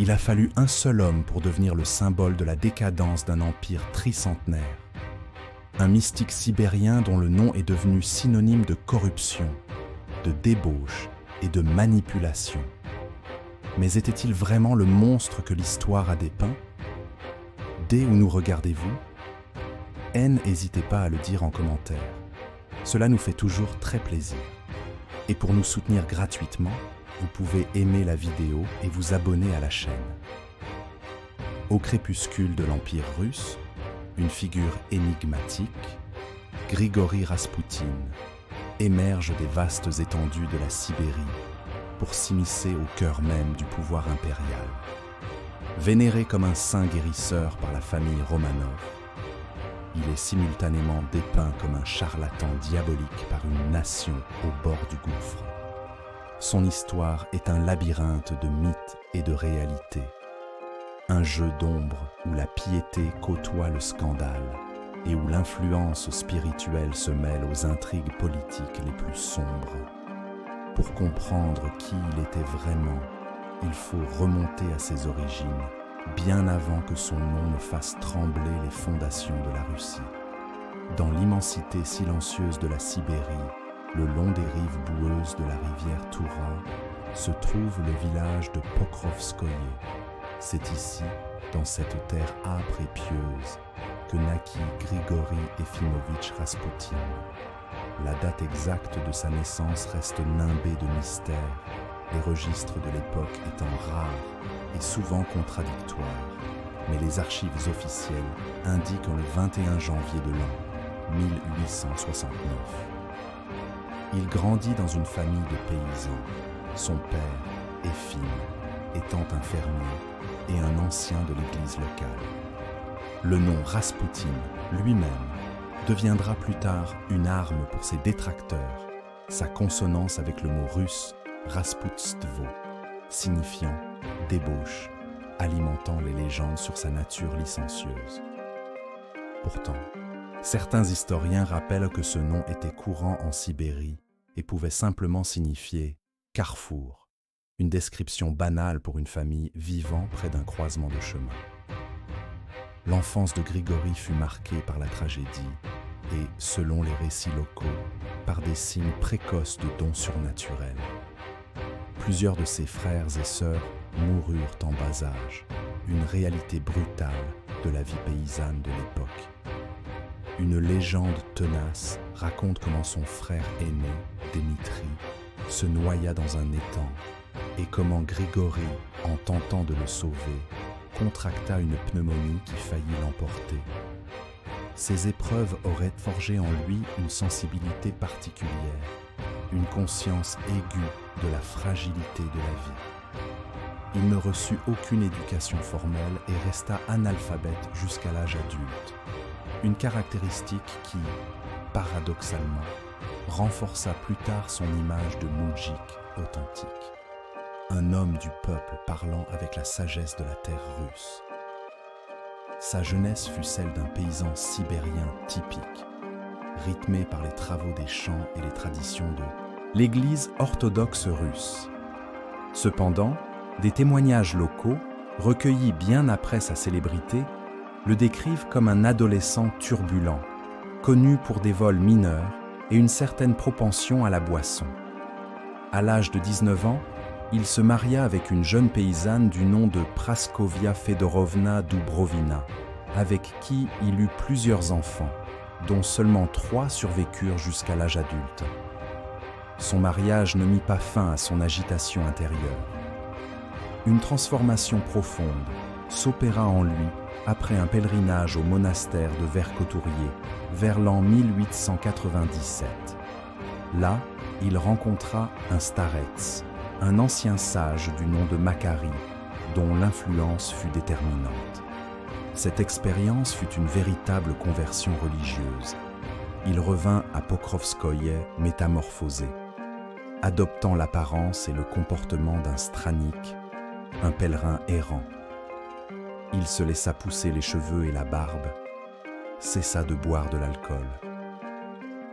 Il a fallu un seul homme pour devenir le symbole de la décadence d'un empire tricentenaire. Un mystique sibérien dont le nom est devenu synonyme de corruption, de débauche et de manipulation. Mais était-il vraiment le monstre que l'histoire a dépeint? Dès où nous regardez-vous? N'hésitez pas à le dire en commentaire. Cela nous fait toujours très plaisir. Et pour nous soutenir gratuitement, vous pouvez aimer la vidéo et vous abonner à la chaîne. Au crépuscule de l'Empire russe, une figure énigmatique, Grigori Raspoutine, émerge des vastes étendues de la Sibérie pour s'immiscer au cœur même du pouvoir impérial. Vénéré comme un saint guérisseur par la famille Romanov, il est simultanément dépeint comme un charlatan diabolique par une nation au bord du gouffre. Son histoire est un labyrinthe de mythes et de réalités. Un jeu d'ombre où la piété côtoie le scandale et où l'influence spirituelle se mêle aux intrigues politiques les plus sombres. Pour comprendre qui il était vraiment, il faut remonter à ses origines, bien avant que son nom ne fasse trembler les fondations de la Russie. Dans l'immensité silencieuse de la Sibérie, le long des rives boueuses de la rivière Toura, se trouve le village de Pokrovskoye. C'est ici, dans cette terre âpre et pieuse, que naquit Grigori Efimovitch Raspoutine. La date exacte de sa naissance reste nimbée de mystères, les registres de l'époque étant rares et souvent contradictoires, mais les archives officielles indiquent le 21 janvier de l'an 1869. Il grandit dans une famille de paysans, son père, Efim, étant un fermier et un ancien de l'église locale. Le nom Raspoutine lui-même deviendra plus tard une arme pour ses détracteurs, sa consonance avec le mot russe Rasputstvo, signifiant débauche, alimentant les légendes sur sa nature licencieuse. Pourtant, certains historiens rappellent que ce nom était courant en Sibérie et pouvait simplement signifier « carrefour », une description banale pour une famille vivant près d'un croisement de chemin. L'enfance de Grigori fut marquée par la tragédie et, selon les récits locaux, par des signes précoces de dons surnaturels. Plusieurs de ses frères et sœurs moururent en bas âge, une réalité brutale de la vie paysanne de l'époque. Une légende tenace raconte comment son frère aîné, Dimitri, se noya dans un étang et comment Grigori, en tentant de le sauver, contracta une pneumonie qui faillit l'emporter. Ces épreuves auraient forgé en lui une sensibilité particulière, une conscience aiguë de la fragilité de la vie. Il ne reçut aucune éducation formelle et resta analphabète jusqu'à l'âge adulte, une caractéristique qui, paradoxalement, renforça plus tard son image de moudjik authentique, un homme du peuple parlant avec la sagesse de la terre russe. Sa jeunesse fut celle d'un paysan sibérien typique, rythmé par les travaux des champs et les traditions de l'Église orthodoxe russe. Cependant, des témoignages locaux, recueillis bien après sa célébrité, le décrivent comme un adolescent turbulent, connu pour des vols mineurs et une certaine propension à la boisson. À l'âge de 19 ans, il se maria avec une jeune paysanne du nom de Praskovia Fedorovna Dubrovina, avec qui il eut plusieurs enfants, dont seulement 3 survécurent jusqu'à l'âge adulte. Son mariage ne mit pas fin à son agitation intérieure. Une transformation profonde s'opéra en lui après un pèlerinage au monastère de Verkhotourié vers l'an 1897. Là, il rencontra un starets, un ancien sage du nom de Macarie, dont l'influence fut déterminante. Cette expérience fut une véritable conversion religieuse. Il revint à Pokrovskoye métamorphosé, adoptant l'apparence et le comportement d'un stranik, un pèlerin errant. Il se laissa pousser les cheveux et la barbe, cessa de boire de l'alcool,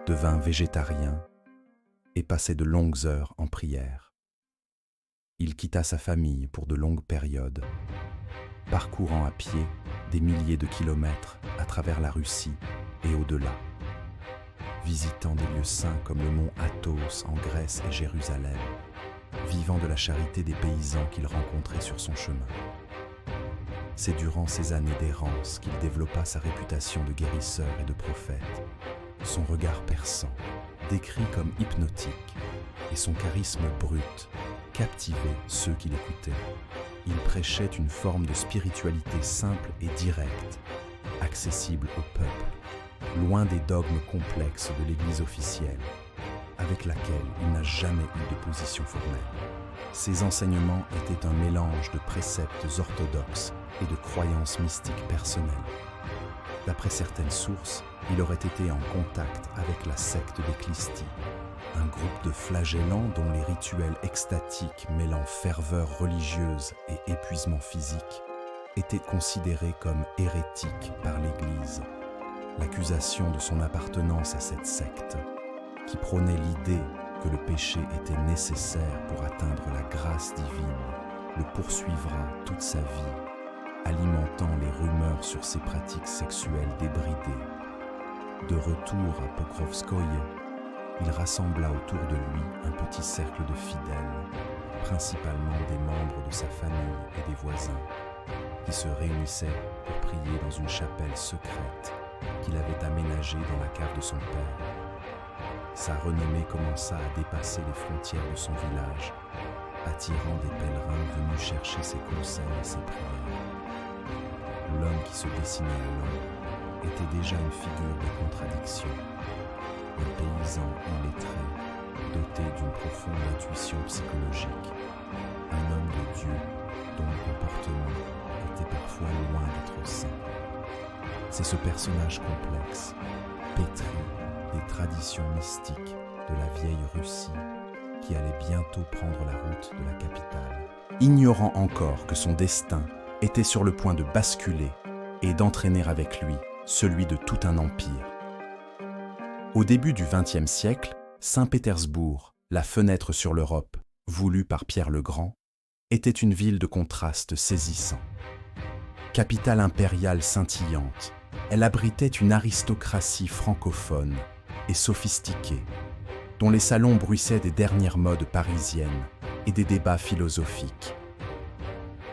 devint végétarien et passait de longues heures en prière. Il quitta sa famille pour de longues périodes, parcourant à pied des milliers de kilomètres à travers la Russie et au-delà, visitant des lieux saints comme le mont Athos en Grèce et Jérusalem, vivant de la charité des paysans qu'il rencontrait sur son chemin. C'est durant ces années d'errance qu'il développa sa réputation de guérisseur et de prophète. Son regard perçant, décrit comme hypnotique, et son charisme brut captivait ceux qui l'écoutaient. Il prêchait une forme de spiritualité simple et directe, accessible au peuple, loin des dogmes complexes de l'Église officielle, avec laquelle il n'a jamais eu de position formelle. Ses enseignements étaient un mélange de préceptes orthodoxes et de croyances mystiques personnelles. D'après certaines sources, il aurait été en contact avec la secte des Clisties, un groupe de flagellants dont les rituels extatiques mêlant ferveur religieuse et épuisement physique étaient considérés comme hérétiques par l'Église. L'accusation de son appartenance à cette secte, qui prônait l'idée que le péché était nécessaire pour atteindre la grâce divine, le poursuivra toute sa vie, alimentant les rumeurs sur ses pratiques sexuelles débridées. De retour à Pokrovskoye, il rassembla autour de lui un petit cercle de fidèles, principalement des membres de sa famille et des voisins, qui se réunissaient pour prier dans une chapelle secrète qu'il avait aménagée dans la cave de son père. Sa renommée commença à dépasser les frontières de son village, attirant des pèlerins venus chercher ses conseils et ses prières. L'homme qui se dessinait alors était déjà une figure de contradiction, un paysan illettré, doté d'une profonde intuition psychologique, un homme de Dieu dont le comportement était parfois loin d'être sain. C'est ce personnage complexe, pétri des traditions mystiques de la vieille Russie, qui allait bientôt prendre la route de la capitale, ignorant encore que son destin était sur le point de basculer et d'entraîner avec lui celui de tout un empire. Au début du XXe siècle, Saint-Pétersbourg, la fenêtre sur l'Europe, voulue par Pierre le Grand, était une ville de contrastes saisissants. Capitale impériale scintillante, elle abritait une aristocratie francophone et sophistiquée, dont les salons bruissaient des dernières modes parisiennes et des débats philosophiques.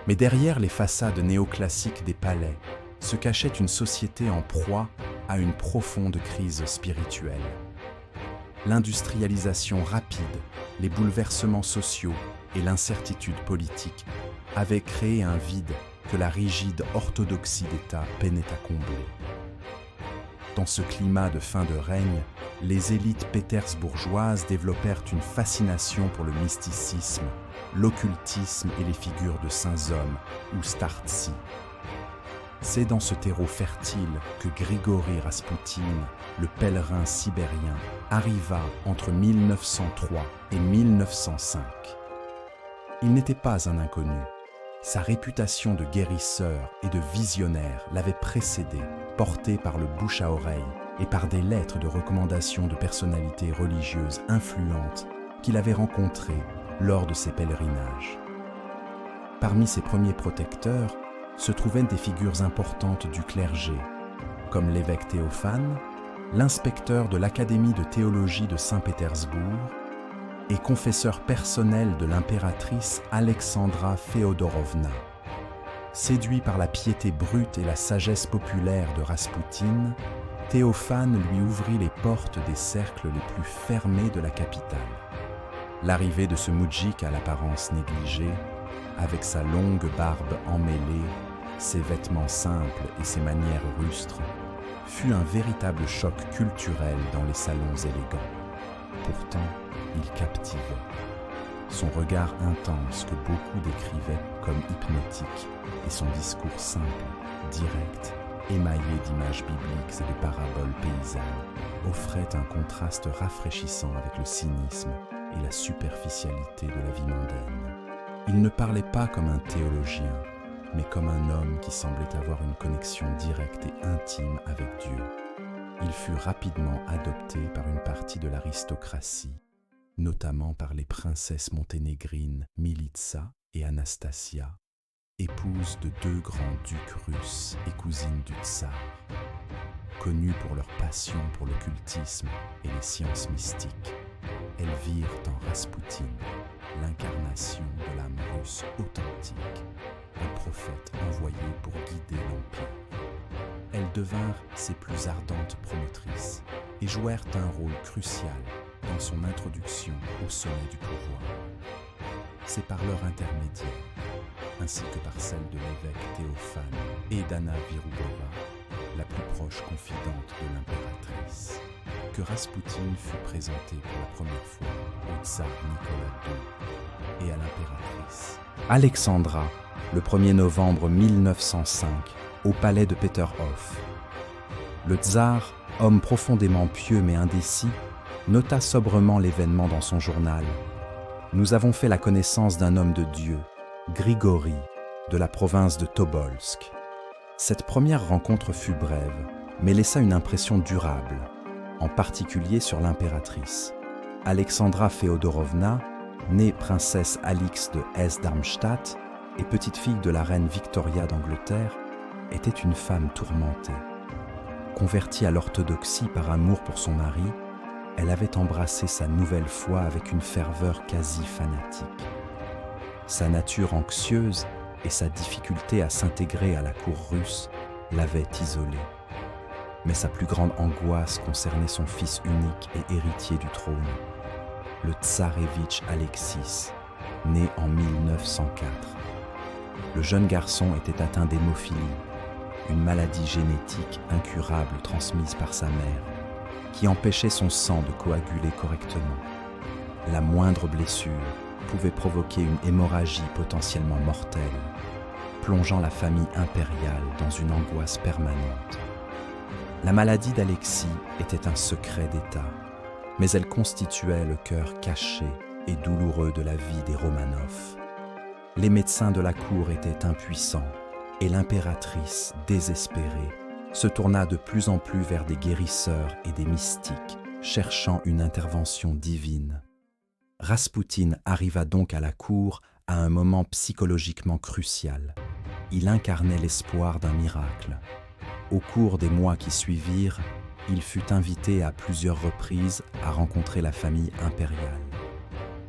Mais derrière les façades néoclassiques des palais se cachait une société en proie à une profonde crise spirituelle. L'industrialisation rapide, les bouleversements sociaux et l'incertitude politique avaient créé un vide que la rigide orthodoxie d'État peinait à combler. Dans ce climat de fin de règne, les élites pétersbourgeoises développèrent une fascination pour le mysticisme, l'occultisme et les figures de saints hommes, ou startsi. C'est dans ce terreau fertile que Grigori Raspoutine, le pèlerin sibérien, arriva entre 1903 et 1905. Il n'était pas un inconnu. Sa réputation de guérisseur et de visionnaire l'avait précédé, porté par le bouche à oreille et par des lettres de recommandation de personnalités religieuses influentes qu'il avait rencontrées lors de ses pèlerinages. Parmi ses premiers protecteurs se trouvaient des figures importantes du clergé, comme l'évêque Théophane, l'inspecteur de l'Académie de théologie de Saint-Pétersbourg et confesseur personnel de l'impératrice Alexandra Féodorovna. Séduit par la piété brute et la sagesse populaire de Raspoutine, Théophane lui ouvrit les portes des cercles les plus fermés de la capitale. L'arrivée de ce moudjik à l'apparence négligée, avec sa longue barbe emmêlée, ses vêtements simples et ses manières rustres, fut un véritable choc culturel dans les salons élégants. Pourtant, il captivait. Son regard intense que beaucoup décrivaient comme hypnotique et son discours simple, direct, émaillé d'images bibliques et de paraboles paysannes, offraient un contraste rafraîchissant avec le cynisme et la superficialité de la vie mondaine. Il ne parlait pas comme un théologien, mais comme un homme qui semblait avoir une connexion directe et intime avec Dieu. Il fut rapidement adopté par une partie de l'aristocratie notamment par les princesses monténégrines Militsa et Anastasia, épouses de 2 grands ducs russes et cousines du tsar. Connues pour leur passion pour l'occultisme et les sciences mystiques, elles virent en Raspoutine l'incarnation de l'âme russe authentique, un prophète envoyé pour guider l'Empire. Elles devinrent ses plus ardentes promotrices et jouèrent un rôle crucial dans son introduction au sommet du pouvoir. C'est par leur intermédiaire, ainsi que par celle de l'évêque Théophane et d'Anna Virubova, la plus proche confidente de l'impératrice, que Raspoutine fut présenté pour la première fois au tsar Nicolas II et à l'impératrice Alexandra, le 1er novembre 1905, au palais de Peterhof. Le tsar, homme profondément pieux mais indécis, nota sobrement l'événement dans son journal. Nous avons fait la connaissance d'un homme de Dieu, Grigori, de la province de Tobolsk. Cette première rencontre fut brève, mais laissa une impression durable, en particulier sur l'impératrice. Alexandra Féodorovna, née princesse Alix de Hesse-Darmstadt et petite-fille de la reine Victoria d'Angleterre, était une femme tourmentée. Convertie à l'orthodoxie par amour pour son mari, elle avait embrassé sa nouvelle foi avec une ferveur quasi fanatique. Sa nature anxieuse et sa difficulté à s'intégrer à la cour russe l'avaient isolée. Mais sa plus grande angoisse concernait son fils unique et héritier du trône, le tsarévitch Alexis, né en 1904. Le jeune garçon était atteint d'hémophilie, une maladie génétique incurable transmise par sa mère, qui empêchait son sang de coaguler correctement. La moindre blessure pouvait provoquer une hémorragie potentiellement mortelle, plongeant la famille impériale dans une angoisse permanente. La maladie d'Alexis était un secret d'État, mais elle constituait le cœur caché et douloureux de la vie des Romanov. Les médecins de la cour étaient impuissants, et l'impératrice, désespérée, se tourna de plus en plus vers des guérisseurs et des mystiques, cherchant une intervention divine. Raspoutine arriva donc à la cour à un moment psychologiquement crucial. Il incarnait l'espoir d'un miracle. Au cours des mois qui suivirent, il fut invité à plusieurs reprises à rencontrer la famille impériale.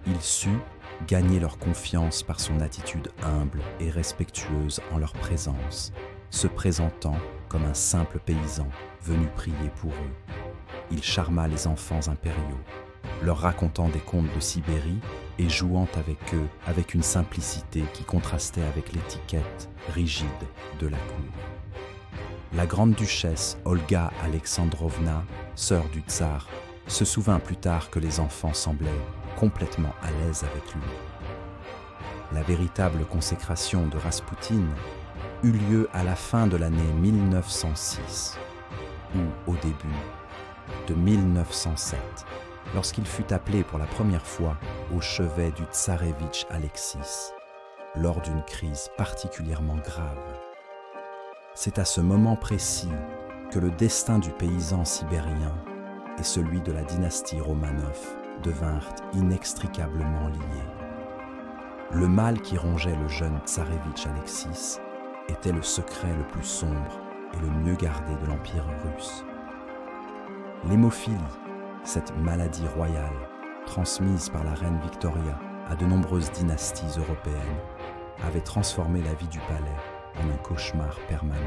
Il sut gagner leur confiance par son attitude humble et respectueuse en leur présence, se présentant comme un simple paysan venu prier pour eux. Il charma les enfants impériaux, leur racontant des contes de Sibérie et jouant avec eux avec une simplicité qui contrastait avec l'étiquette rigide de la cour. La grande duchesse Olga Alexandrovna, sœur du tsar, se souvint plus tard que les enfants semblaient complètement à l'aise avec lui. La véritable consécration de Raspoutine eut lieu à la fin de l'année 1906 ou au début de 1907, lorsqu'il fut appelé pour la première fois au chevet du tsarévitch Alexis, lors d'une crise particulièrement grave. C'est à ce moment précis que le destin du paysan sibérien et celui de la dynastie Romanov devinrent inextricablement liés. Le mal qui rongeait le jeune tsarévitch Alexis était le secret le plus sombre et le mieux gardé de l'Empire russe. L'hémophilie, cette maladie royale, transmise par la reine Victoria à de nombreuses dynasties européennes, avait transformé la vie du palais en un cauchemar permanent.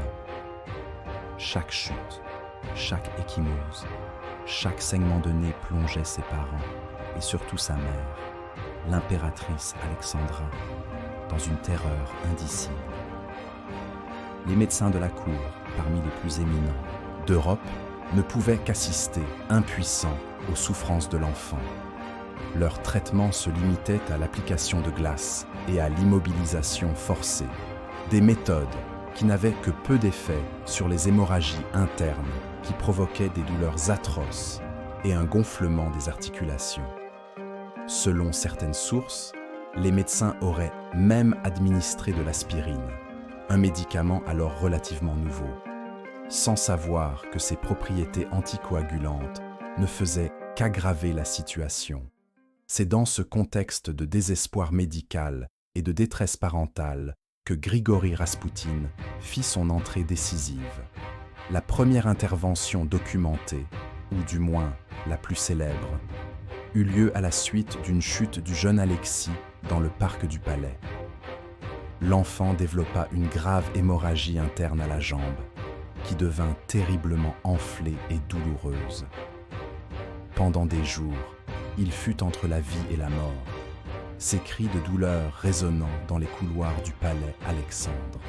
Chaque chute, chaque ecchymose, chaque saignement de nez plongeait ses parents, et surtout sa mère, l'impératrice Alexandra, dans une terreur indicible. Les médecins de la cour, parmi les plus éminents d'Europe, ne pouvaient qu'assister, impuissants, aux souffrances de l'enfant. Leur traitement se limitait à l'application de glace et à l'immobilisation forcée, des méthodes qui n'avaient que peu d'effet sur les hémorragies internes qui provoquaient des douleurs atroces et un gonflement des articulations. Selon certaines sources, les médecins auraient même administré de l'aspirine, un médicament alors relativement nouveau, sans savoir que ses propriétés anticoagulantes ne faisaient qu'aggraver la situation. C'est dans ce contexte de désespoir médical et de détresse parentale que Grigori Raspoutine fit son entrée décisive. La première intervention documentée, ou du moins la plus célèbre, eut lieu à la suite d'une chute du jeune Alexis dans le parc du Palais. L'enfant développa une grave hémorragie interne à la jambe, qui devint terriblement enflée et douloureuse. Pendant des jours, il fut entre la vie et la mort, ses cris de douleur résonnant dans les couloirs du palais Alexandre.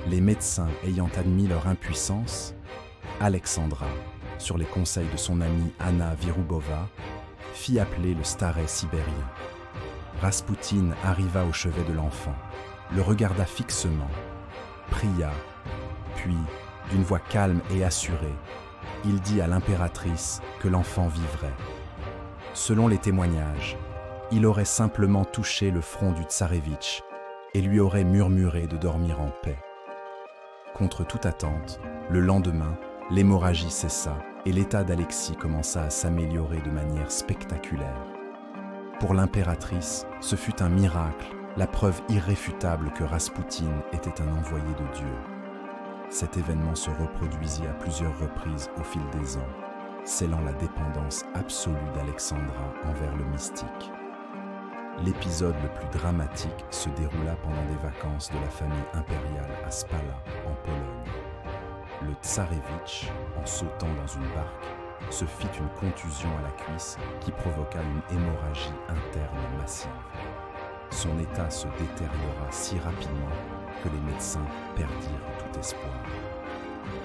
Les médecins ayant admis leur impuissance, Alexandra, sur les conseils de son amie Anna Virubova, fit appeler le staret sibérien. Raspoutine arriva au chevet de l'enfant, le regarda fixement, pria, puis, d'une voix calme et assurée, il dit à l'impératrice que l'enfant vivrait. Selon les témoignages, il aurait simplement touché le front du tsarévitch et lui aurait murmuré de dormir en paix. Contre toute attente, le lendemain, l'hémorragie cessa et l'état d'Alexis commença à s'améliorer de manière spectaculaire. Pour l'impératrice, ce fut un miracle, la preuve irréfutable que Raspoutine était un envoyé de Dieu. Cet événement se reproduisit à plusieurs reprises au fil des ans, scellant la dépendance absolue d'Alexandra envers le mystique. L'épisode le plus dramatique se déroula pendant des vacances de la famille impériale à Spala, en Pologne. Le tsarévitch, en sautant dans une barque, se fit une contusion à la cuisse qui provoqua une hémorragie interne massive. Son état se détériora si rapidement que les médecins perdirent tout espoir.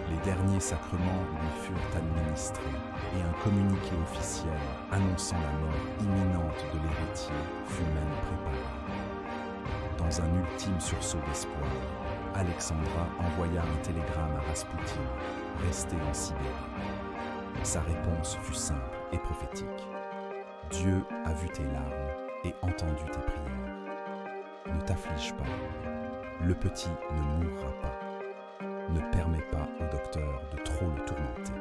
Les derniers sacrements lui furent administrés et un communiqué officiel annonçant la mort imminente de l'héritier fut même préparé. Dans un ultime sursaut d'espoir, Alexandra envoya un télégramme à Raspoutine, resté en Sibérie. Sa réponse fut simple et prophétique. « Dieu a vu tes larmes et entendu tes prières. Ne t'afflige pas, le petit ne mourra pas. Ne permets pas au docteur de trop le tourmenter. »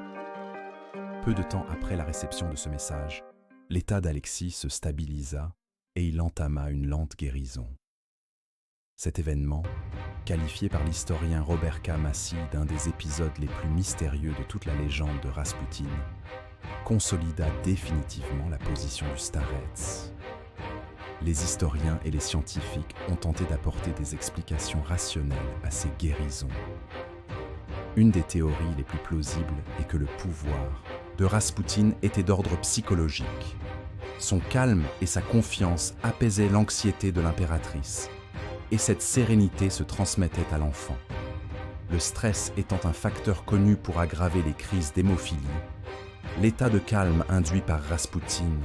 Peu de temps après la réception de ce message, l'état d'Alexis se stabilisa et il entama une lente guérison. Cet événement, qualifié par l'historien Robert K. Massie d'un des épisodes les plus mystérieux de toute la légende de Raspoutine, consolida définitivement la position du starets. Les historiens et les scientifiques ont tenté d'apporter des explications rationnelles à ces guérisons. Une des théories les plus plausibles est que le pouvoir de Raspoutine était d'ordre psychologique. Son calme et sa confiance apaisaient l'anxiété de l'impératrice, et cette sérénité se transmettait à l'enfant. Le stress étant un facteur connu pour aggraver les crises d'hémophilie, l'état de calme induit par Raspoutine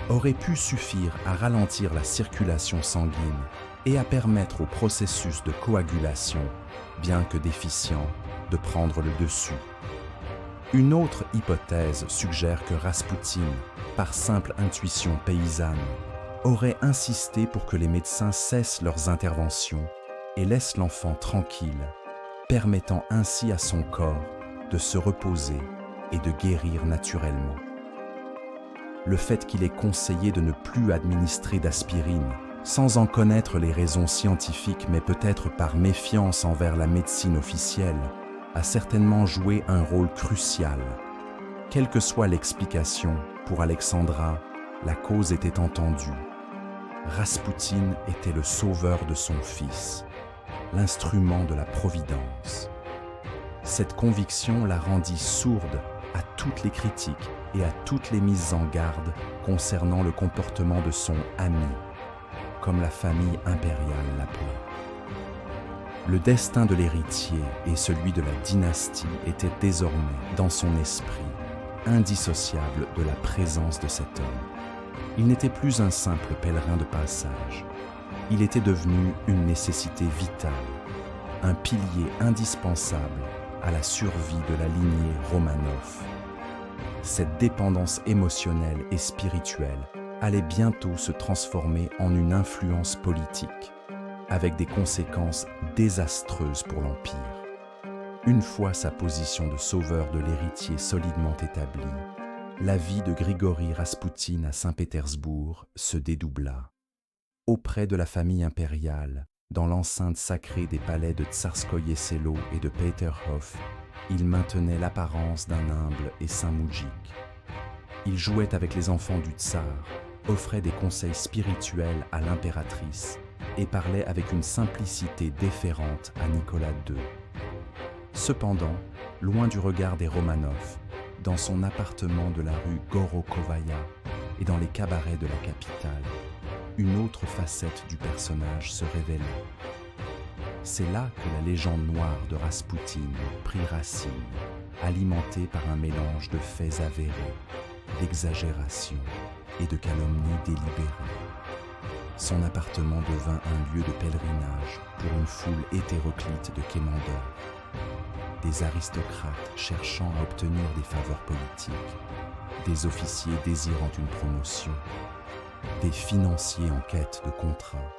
aurait pu suffire à ralentir la circulation sanguine et à permettre au processus de coagulation, bien que déficient, de prendre le dessus. Une autre hypothèse suggère que Raspoutine, par simple intuition paysanne, aurait insisté pour que les médecins cessent leurs interventions et laissent l'enfant tranquille, permettant ainsi à son corps de se reposer et de guérir naturellement. Le fait qu'il ait conseillé de ne plus administrer d'aspirine, sans en connaître les raisons scientifiques mais peut-être par méfiance envers la médecine officielle, a certainement joué un rôle crucial. Quelle que soit l'explication, pour Alexandra, la cause était entendue. Raspoutine était le sauveur de son fils, l'instrument de la providence. Cette conviction la rendit sourde à toutes les critiques et à toutes les mises en garde concernant le comportement de son ami, comme la famille impériale l'appelait. Le destin de l'héritier et celui de la dynastie étaient désormais, dans son esprit, indissociables de la présence de cet homme. Il n'était plus un simple pèlerin de passage. Il était devenu une nécessité vitale, un pilier indispensable à la survie de la lignée Romanov. Cette dépendance émotionnelle et spirituelle allait bientôt se transformer en une influence politique, avec des conséquences désastreuses pour l'Empire. Une fois sa position de sauveur de l'héritier solidement établie, la vie de Grigori Raspoutine à Saint-Pétersbourg se dédoubla. Auprès de la famille impériale, dans l'enceinte sacrée des palais de Tsarskoye Selo et de Peterhof, il maintenait l'apparence d'un humble et saint moudjik. Il jouait avec les enfants du tsar, offrait des conseils spirituels à l'impératrice et parlait avec une simplicité déférente à Nicolas II. Cependant, loin du regard des Romanov, dans son appartement de la rue Gorokovaya et dans les cabarets de la capitale, une autre facette du personnage se révélait. C'est là que la légende noire de Raspoutine prit racine, alimentée par un mélange de faits avérés, d'exagérations et de calomnies délibérées. Son appartement devint un lieu de pèlerinage pour une foule hétéroclite de quémandeurs, des aristocrates cherchant à obtenir des faveurs politiques, des officiers désirant une promotion, des financiers en quête de contrats,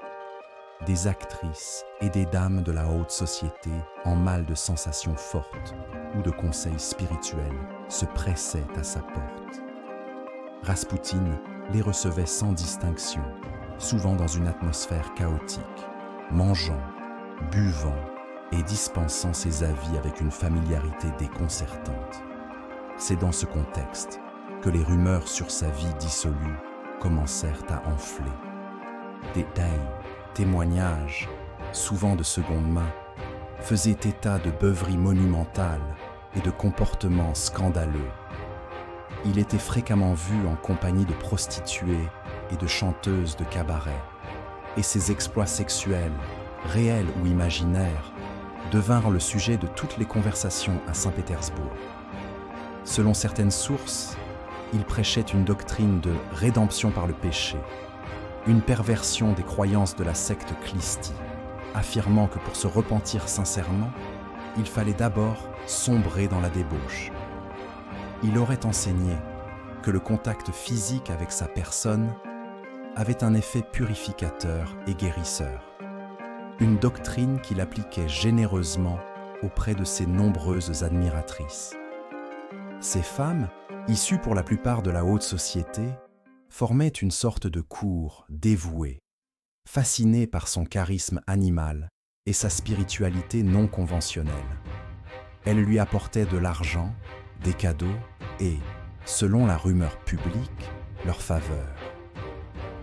des actrices et des dames de la haute société en mal de sensations fortes ou de conseils spirituels se pressaient à sa porte. Raspoutine les recevait sans distinction, souvent dans une atmosphère chaotique, mangeant, buvant et dispensant ses avis avec une familiarité déconcertante. C'est dans ce contexte que les rumeurs sur sa vie dissolue commencèrent à enfler. Détails, témoignages, souvent de seconde main, faisaient état de beuveries monumentales et de comportements scandaleux. Il était fréquemment vu en compagnie de prostituées et de chanteuses de cabaret, et ses exploits sexuels, réels ou imaginaires, devinrent le sujet de toutes les conversations à Saint-Pétersbourg. Selon certaines sources, il prêchait une doctrine de rédemption par le péché, une perversion des croyances de la secte Klisti, affirmant que pour se repentir sincèrement, il fallait d'abord sombrer dans la débauche. Il aurait enseigné que le contact physique avec sa personne avait un effet purificateur et guérisseur, une doctrine qu'il appliquait généreusement auprès de ses nombreuses admiratrices. Ces femmes, issues pour la plupart de la haute société, formaient une sorte de cour dévouée, fascinées par son charisme animal et sa spiritualité non conventionnelle. Elles lui apportaient de l'argent, des cadeaux et, selon la rumeur publique, leur faveur.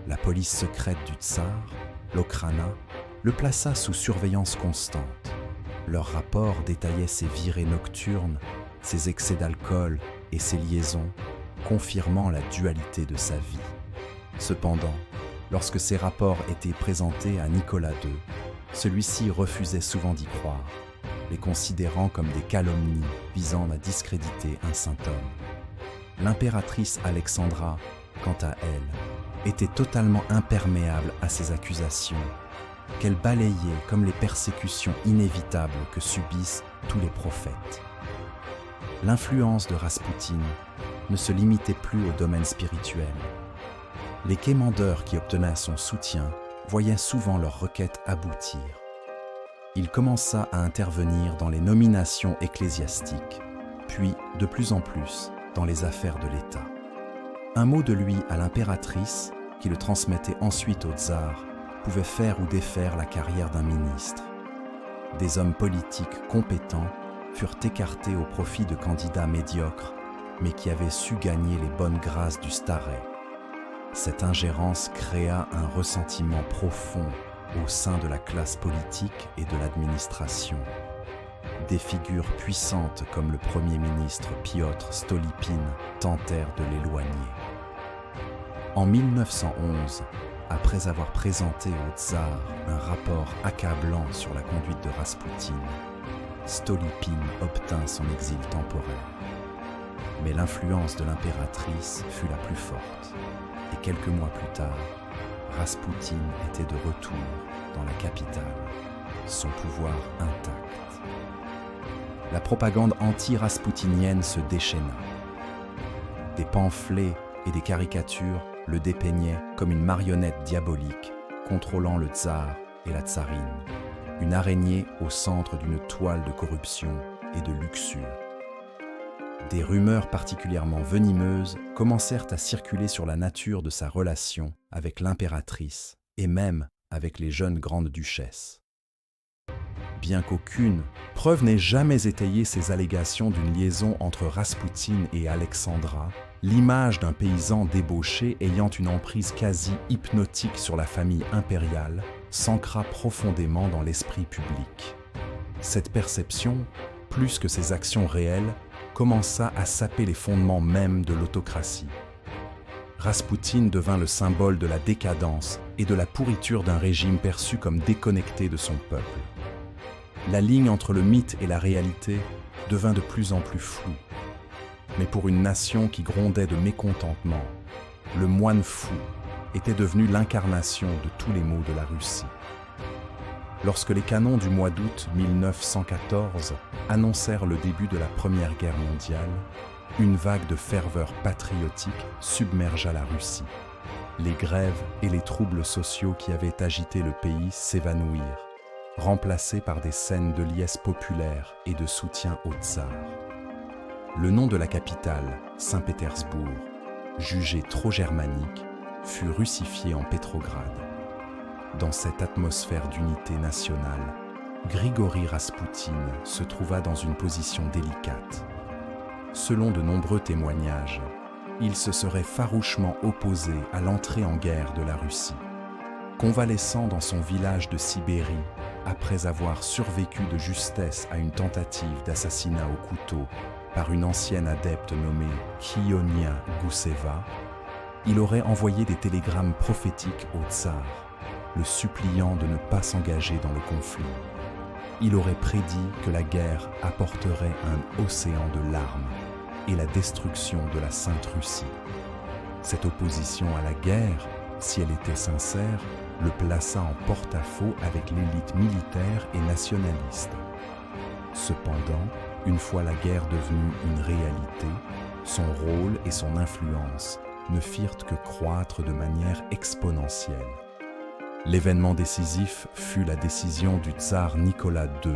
La police secrète du tsar, l'Okhrana, le plaça sous surveillance constante. Leur rapport détaillait ses virées nocturnes, ses excès d'alcool et ses liaisons, confirmant la dualité de sa vie. Cependant, lorsque ces rapports étaient présentés à Nicolas II, celui-ci refusait souvent d'y croire, les considérant comme des calomnies visant à discréditer un saint homme. L'impératrice Alexandra, quant à elle, était totalement imperméable à ces accusations, qu'elle balayait comme les persécutions inévitables que subissent tous les prophètes. L'influence de Raspoutine ne se limitait plus au domaine spirituel. Les quémandeurs qui obtenaient son soutien voyaient souvent leurs requêtes aboutir. Il commença à intervenir dans les nominations ecclésiastiques, puis de plus en plus dans les affaires de l'État. Un mot de lui à l'impératrice, qui le transmettait ensuite au tsar, pouvait faire ou défaire la carrière d'un ministre. Des hommes politiques compétents furent écartés au profit de candidats médiocres, mais qui avaient su gagner les bonnes grâces du staret. Cette ingérence créa un ressentiment profond au sein de la classe politique et de l'administration. Des figures puissantes comme le Premier ministre Piotr Stolypine tentèrent de l'éloigner. En 1911, après avoir présenté au tsar un rapport accablant sur la conduite de Raspoutine, Stolypine obtint son exil temporaire. Mais l'influence de l'impératrice fut la plus forte, et quelques mois plus tard, Raspoutine était de retour dans la capitale, son pouvoir intact. La propagande anti-raspoutinienne se déchaîna. Des pamphlets et des caricatures le dépeignaient comme une marionnette diabolique contrôlant le tsar et la tsarine, une araignée au centre d'une toile de corruption et de luxure. Des rumeurs particulièrement venimeuses commencèrent à circuler sur la nature de sa relation avec l'impératrice et même avec les jeunes grandes duchesses. Bien qu'aucune preuve n'ait jamais étayé ces allégations d'une liaison entre Raspoutine et Alexandra, l'image d'un paysan débauché ayant une emprise quasi hypnotique sur la famille impériale s'ancra profondément dans l'esprit public. Cette perception, plus que ses actions réelles, commença à saper les fondements mêmes de l'autocratie. Raspoutine devint le symbole de la décadence et de la pourriture d'un régime perçu comme déconnecté de son peuple. La ligne entre le mythe et la réalité devint de plus en plus floue. Mais pour une nation qui grondait de mécontentement, le moine fou était devenu l'incarnation de tous les maux de la Russie. Lorsque les canons du mois d'août 1914 annoncèrent le début de la Première Guerre mondiale, une vague de ferveur patriotique submergea la Russie. Les grèves et les troubles sociaux qui avaient agité le pays s'évanouirent, remplacés par des scènes de liesse populaire et de soutien au tsar. Le nom de la capitale, Saint-Pétersbourg, jugé trop germanique, fut russifié en Pétrograd. Dans cette atmosphère d'unité nationale, Grigori Raspoutine se trouva dans une position délicate. Selon de nombreux témoignages, il se serait farouchement opposé à l'entrée en guerre de la Russie. Convalescent dans son village de Sibérie, après avoir survécu de justesse à une tentative d'assassinat au couteau par une ancienne adepte nommée Khionia Gousseva, il aurait envoyé des télégrammes prophétiques au tsar, le suppliant de ne pas s'engager dans le conflit. Il aurait prédit que la guerre apporterait un océan de larmes et la destruction de la Sainte Russie. Cette opposition à la guerre, si elle était sincère, le plaça en porte-à-faux avec l'élite militaire et nationaliste. Cependant, une fois la guerre devenue une réalité, son rôle et son influence ne firent que croître de manière exponentielle. L'événement décisif fut la décision du tsar Nicolas II,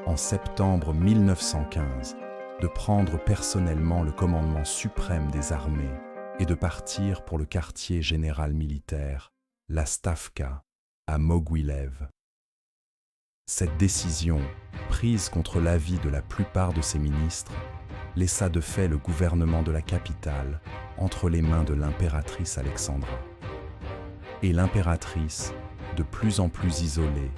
en septembre 1915, de prendre personnellement le commandement suprême des armées et de partir pour le quartier général militaire, la Stavka, à Moguilev. Cette décision, prise contre l'avis de la plupart de ses ministres, laissa de fait le gouvernement de la capitale entre les mains de l'impératrice Alexandra. Et l'impératrice, de plus en plus isolée,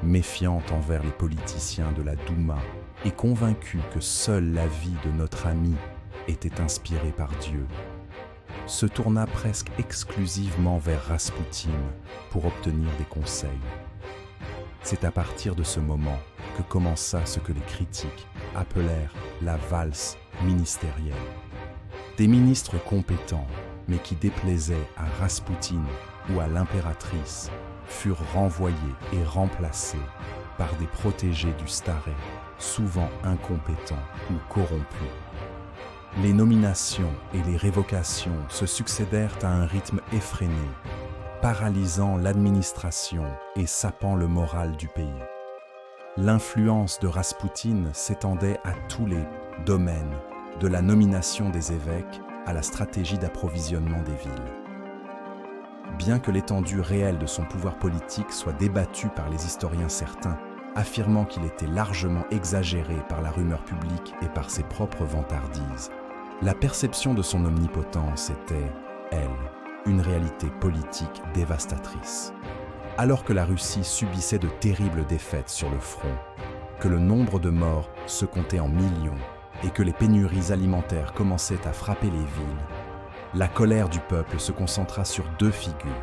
méfiante envers les politiciens de la Douma et convaincue que seule la vie de notre ami était inspirée par Dieu, se tourna presque exclusivement vers Raspoutine pour obtenir des conseils. C'est à partir de ce moment que commença ce que les critiques appelèrent la valse ministérielle. Des ministres compétents, mais qui déplaisaient à Raspoutine ou à l'impératrice, furent renvoyés et remplacés par des protégés du staré, souvent incompétents ou corrompus. Les nominations et les révocations se succédèrent à un rythme effréné, paralysant l'administration et sapant le moral du pays. L'influence de Raspoutine s'étendait à tous les domaines, de la nomination des évêques à la stratégie d'approvisionnement des villes. Bien que l'étendue réelle de son pouvoir politique soit débattue par les historiens certains, affirmant qu'il était largement exagéré par la rumeur publique et par ses propres vantardises, la perception de son omnipotence était, elle, une réalité politique dévastatrice. Alors que la Russie subissait de terribles défaites sur le front, que le nombre de morts se comptait en millions et que les pénuries alimentaires commençaient à frapper les villes, la colère du peuple se concentra sur deux figures.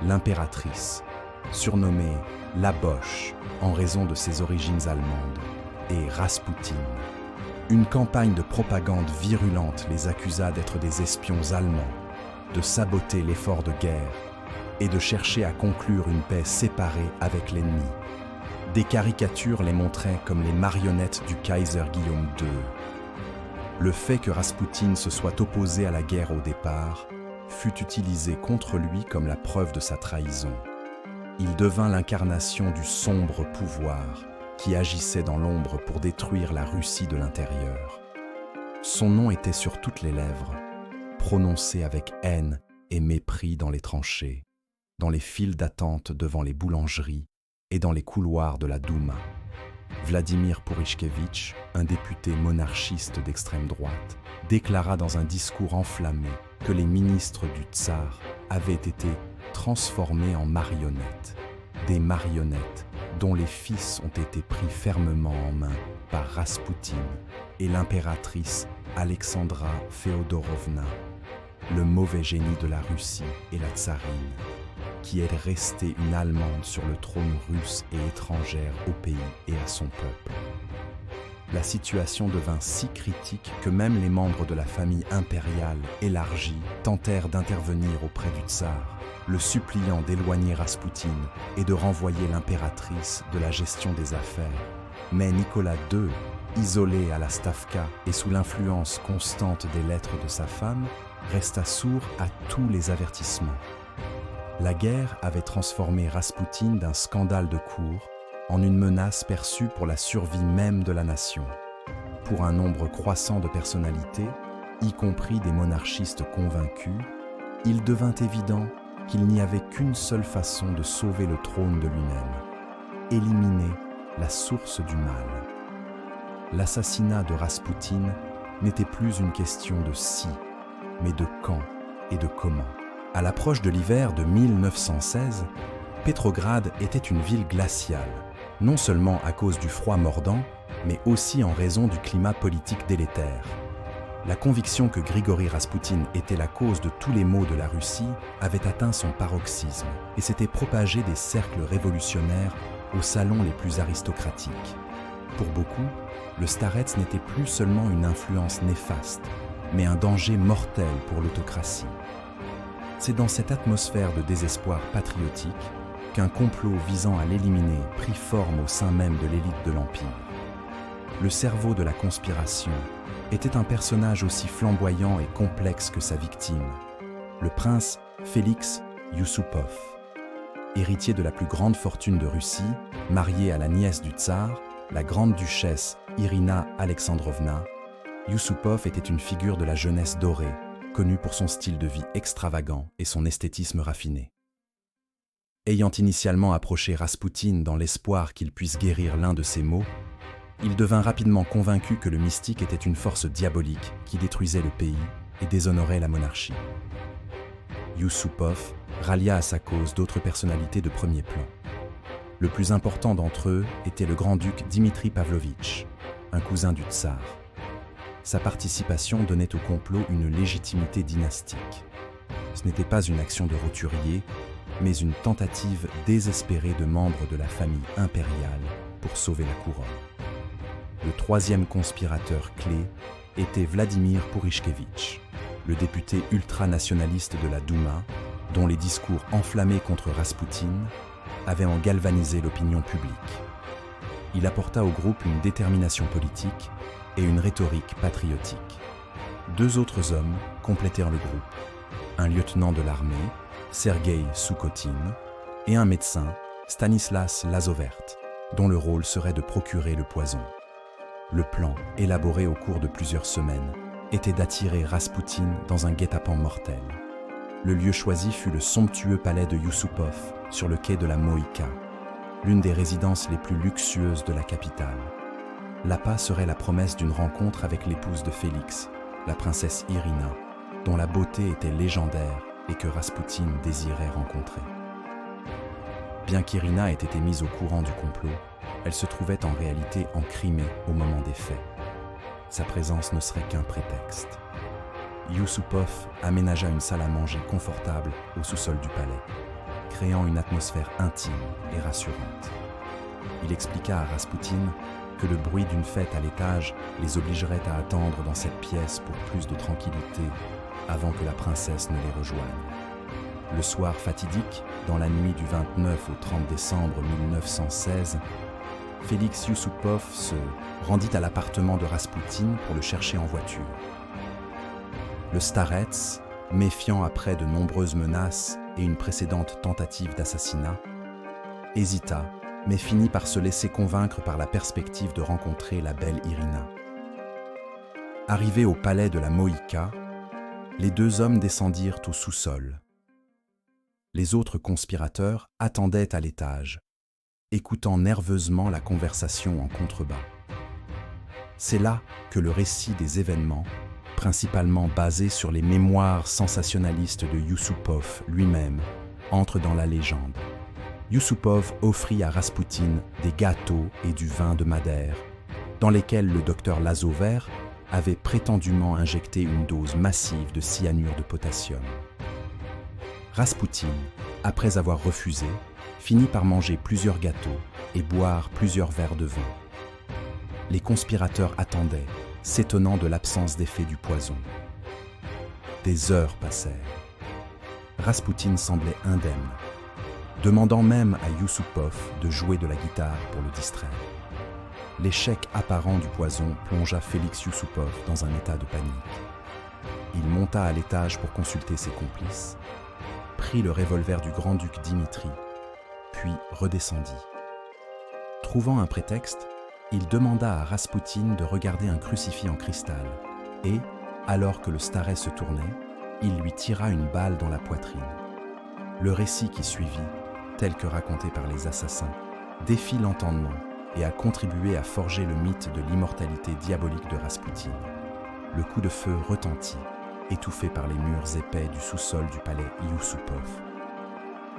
L'impératrice, surnommée la Boche en raison de ses origines allemandes, et Raspoutine. Une campagne de propagande virulente les accusa d'être des espions allemands, de saboter l'effort de guerre et de chercher à conclure une paix séparée avec l'ennemi. Des caricatures les montraient comme les marionnettes du Kaiser Guillaume II. Le fait que Raspoutine se soit opposé à la guerre au départ fut utilisé contre lui comme la preuve de sa trahison. Il devint l'incarnation du sombre pouvoir qui agissait dans l'ombre pour détruire la Russie de l'intérieur. Son nom était sur toutes les lèvres, prononcé avec haine et mépris dans les tranchées, dans les files d'attente devant les boulangeries et dans les couloirs de la Douma. Vladimir Purichkevitch, un député monarchiste d'extrême droite, déclara dans un discours enflammé que les ministres du tsar avaient été transformés en marionnettes, des marionnettes dont les fils ont été pris fermement en main par Raspoutine et l'impératrice Alexandra Féodorovna, le mauvais génie de la Russie et la tsarine, qui est restée une Allemande sur le trône russe et étrangère au pays et à son peuple. La situation devint si critique que même les membres de la famille impériale élargie tentèrent d'intervenir auprès du tsar, le suppliant d'éloigner Raspoutine et de renvoyer l'impératrice de la gestion des affaires. Mais Nicolas II, isolé à la Stavka et sous l'influence constante des lettres de sa femme, resta sourd à tous les avertissements. La guerre avait transformé Raspoutine d'un scandale de cour en une menace perçue pour la survie même de la nation. Pour un nombre croissant de personnalités, y compris des monarchistes convaincus, il devint évident qu'il n'y avait qu'une seule façon de sauver le trône de lui-même: éliminer la source du mal. L'assassinat de Raspoutine n'était plus une question de si, mais de quand et de comment. À l'approche de l'hiver de 1916, Petrograd était une ville glaciale, non seulement à cause du froid mordant, mais aussi en raison du climat politique délétère. La conviction que Grigori Raspoutine était la cause de tous les maux de la Russie avait atteint son paroxysme et s'était propagée des cercles révolutionnaires aux salons les plus aristocratiques. Pour beaucoup, le starets n'était plus seulement une influence néfaste, mais un danger mortel pour l'autocratie. C'est dans cette atmosphère de désespoir patriotique qu'un complot visant à l'éliminer prit forme au sein même de l'élite de l'Empire. Le cerveau de la conspiration était un personnage aussi flamboyant et complexe que sa victime, le prince Félix Yusupov. Héritier de la plus grande fortune de Russie, marié à la nièce du tsar, la grande duchesse Irina Alexandrovna, Yusupov était une figure de la jeunesse dorée, connu pour son style de vie extravagant et son esthétisme raffiné. Ayant initialement approché Raspoutine dans l'espoir qu'il puisse guérir l'un de ses maux, il devint rapidement convaincu que le mystique était une force diabolique qui détruisait le pays et déshonorait la monarchie. Yusupov rallia à sa cause d'autres personnalités de premier plan. Le plus important d'entre eux était le grand-duc Dimitri Pavlovitch, un cousin du tsar. Sa participation donnait au complot une légitimité dynastique. Ce n'était pas une action de roturier, mais une tentative désespérée de membres de la famille impériale pour sauver la couronne. Le troisième conspirateur clé était Vladimir Purichkevitch, le député ultranationaliste de la Douma, dont les discours enflammés contre Raspoutine avaient en galvanisé l'opinion publique. Il apporta au groupe une détermination politique et une rhétorique patriotique. Deux autres hommes complétèrent le groupe, un lieutenant de l'armée, Sergueï Soukotine, et un médecin, Stanislas Lazovert, dont le rôle serait de procurer le poison. Le plan, élaboré au cours de plusieurs semaines, était d'attirer Raspoutine dans un guet-apens mortel. Le lieu choisi fut le somptueux palais de Yusupov, sur le quai de la Moïka, l'une des résidences les plus luxueuses de la capitale. L'appât serait la promesse d'une rencontre avec l'épouse de Félix, la princesse Irina, dont la beauté était légendaire et que Raspoutine désirait rencontrer. Bien qu'Irina ait été mise au courant du complot, elle se trouvait en réalité en Crimée au moment des faits. Sa présence ne serait qu'un prétexte. Yusupov aménagea une salle à manger confortable au sous-sol du palais, créant une atmosphère intime et rassurante. Il expliqua à Raspoutine que le bruit d'une fête à l'étage les obligerait à attendre dans cette pièce pour plus de tranquillité avant que la princesse ne les rejoigne. Le soir fatidique, dans la nuit du 29 au 30 décembre 1916, Félix Yusupov se rendit à l'appartement de Raspoutine pour le chercher en voiture. Le starets, méfiant après de nombreuses menaces et une précédente tentative d'assassinat, hésita, mais finit par se laisser convaincre par la perspective de rencontrer la belle Irina. Arrivés au palais de la Moïka, les deux hommes descendirent au sous-sol. Les autres conspirateurs attendaient à l'étage, écoutant nerveusement la conversation en contrebas. C'est là que le récit des événements, principalement basé sur les mémoires sensationnalistes de Yusupov lui-même, entre dans la légende. Yusupov offrit à Raspoutine des gâteaux et du vin de Madère, dans lesquels le docteur Lazover avait prétendument injecté une dose massive de cyanure de potassium. Raspoutine, après avoir refusé, finit par manger plusieurs gâteaux et boire plusieurs verres de vin. Les conspirateurs attendaient, s'étonnant de l'absence d'effet du poison. Des heures passèrent. Raspoutine semblait indemne, demandant même à Yusupov de jouer de la guitare pour le distraire. L'échec apparent du poison plongea Félix Yusupov dans un état de panique. Il monta à l'étage pour consulter ses complices, prit le revolver du grand-duc Dimitri, puis redescendit. Trouvant un prétexte, il demanda à Raspoutine de regarder un crucifix en cristal et, alors que le staret se tournait, il lui tira une balle dans la poitrine. Le récit qui suivit, tel que raconté par les assassins, défie l'entendement et a contribué à forger le mythe de l'immortalité diabolique de Raspoutine. Le coup de feu retentit, étouffé par les murs épais du sous-sol du palais Yusupov.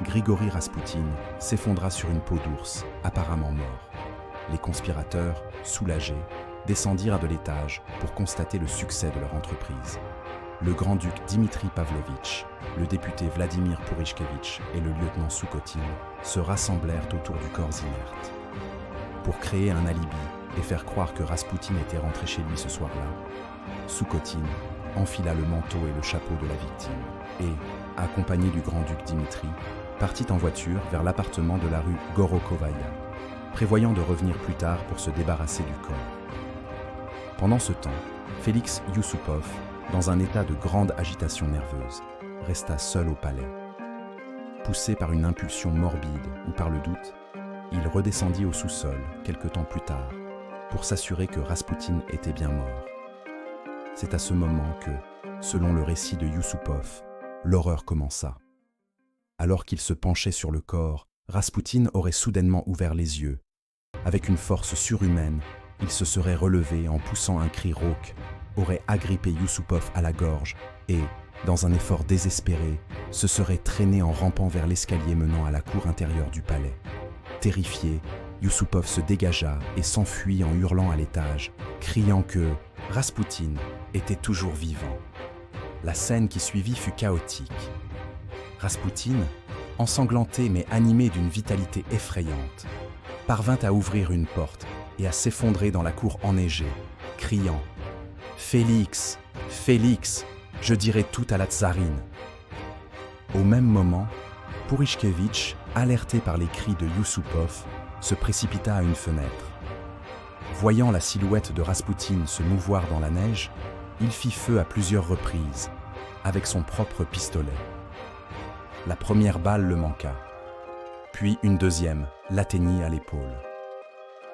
Grigori Raspoutine s'effondra sur une peau d'ours, apparemment mort. Les conspirateurs, soulagés, descendirent de l'étage pour constater le succès de leur entreprise. Le grand-duc Dimitri Pavlovitch, le député Vladimir Pourishkevitch et le lieutenant Soukotine se rassemblèrent autour du corps inerte. Pour créer un alibi et faire croire que Raspoutine était rentré chez lui ce soir-là, Soukotine enfila le manteau et le chapeau de la victime et, accompagné du grand-duc Dimitri, partit en voiture vers l'appartement de la rue Gorokovaya, prévoyant de revenir plus tard pour se débarrasser du corps. Pendant ce temps, Félix Yusupov, dans un état de grande agitation nerveuse, resta seul au palais. Poussé par une impulsion morbide ou par le doute, il redescendit au sous-sol quelque temps plus tard pour s'assurer que Raspoutine était bien mort. C'est à ce moment que, selon le récit de Yusupov, l'horreur commença. Alors qu'il se penchait sur le corps, Raspoutine aurait soudainement ouvert les yeux. Avec une force surhumaine, il se serait relevé en poussant un cri rauque, aurait agrippé Yusupov à la gorge et, dans un effort désespéré, se serait traîné en rampant vers l'escalier menant à la cour intérieure du palais. Terrifié, Yusupov se dégagea et s'enfuit en hurlant à l'étage, criant que Raspoutine était toujours vivant. La scène qui suivit fut chaotique. Raspoutine, ensanglanté mais animé d'une vitalité effrayante, parvint à ouvrir une porte et à s'effondrer dans la cour enneigée, criant « Félix, Félix, je dirai tout à la tsarine !» Au même moment, Pourishkevitch, alerté par les cris de Yusupov, se précipita à une fenêtre. Voyant la silhouette de Raspoutine se mouvoir dans la neige, il fit feu à plusieurs reprises, avec son propre pistolet. La première balle le manqua, puis une deuxième l'atteignit à l'épaule.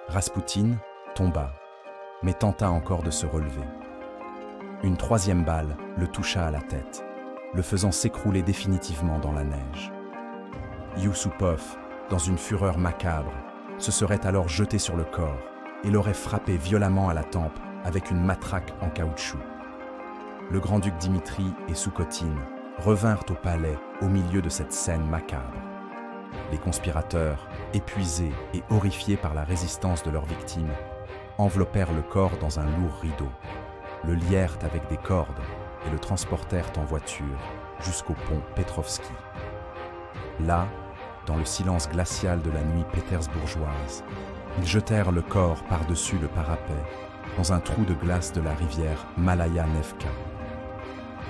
Raspoutine tomba, mais tenta encore de se relever. Une troisième balle le toucha à la tête, le faisant s'écrouler définitivement dans la neige. Yusupov, dans une fureur macabre, se serait alors jeté sur le corps et l'aurait frappé violemment à la tempe avec une matraque en caoutchouc. Le grand-duc Dimitri et Soukotine revinrent au palais au milieu de cette scène macabre. Les conspirateurs, épuisés et horrifiés par la résistance de leurs victimes, enveloppèrent le corps dans un lourd rideau, le lièrent avec des cordes et le transportèrent en voiture jusqu'au pont Petrovski. Là, dans le silence glacial de la nuit pétersbourgeoise, ils jetèrent le corps par-dessus le parapet dans un trou de glace de la rivière Malaya Nevka.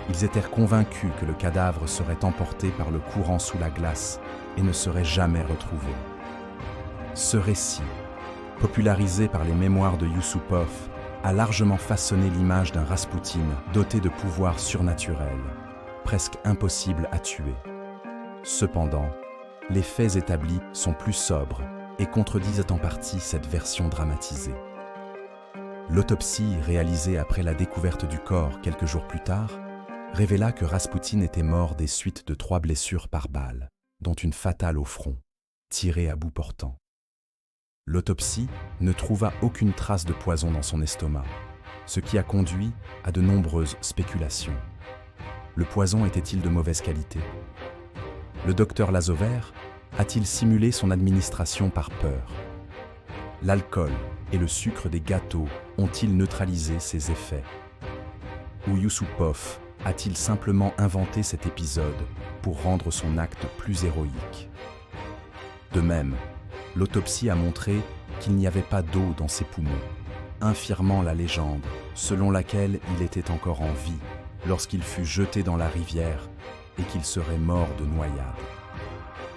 Ils étaient convaincus que le cadavre serait emporté par le courant sous la glace et ne serait jamais retrouvé. Ce récit, popularisé par les mémoires de Yusupov, a largement façonné l'image d'un Raspoutine doté de pouvoirs surnaturels, presque impossible à tuer. Cependant, les faits établis sont plus sobres et contredisent en partie cette version dramatisée. L'autopsie, réalisée après la découverte du corps quelques jours plus tard, révéla que Raspoutine était mort des suites de 3 blessures par balle, dont une fatale au front, tirée à bout portant. L'autopsie ne trouva aucune trace de poison dans son estomac, ce qui a conduit à de nombreuses spéculations. Le poison était-il de mauvaise qualité? Le docteur Lazover a-t-il simulé son administration par peur? L'alcool et le sucre des gâteaux ont-ils neutralisé ses effets? Ou Yusupov a-t-il simplement inventé cet épisode pour rendre son acte plus héroïque? De même, l'autopsie a montré qu'il n'y avait pas d'eau dans ses poumons, infirmant la légende selon laquelle il était encore en vie lorsqu'il fut jeté dans la rivière et qu'il serait mort de noyade.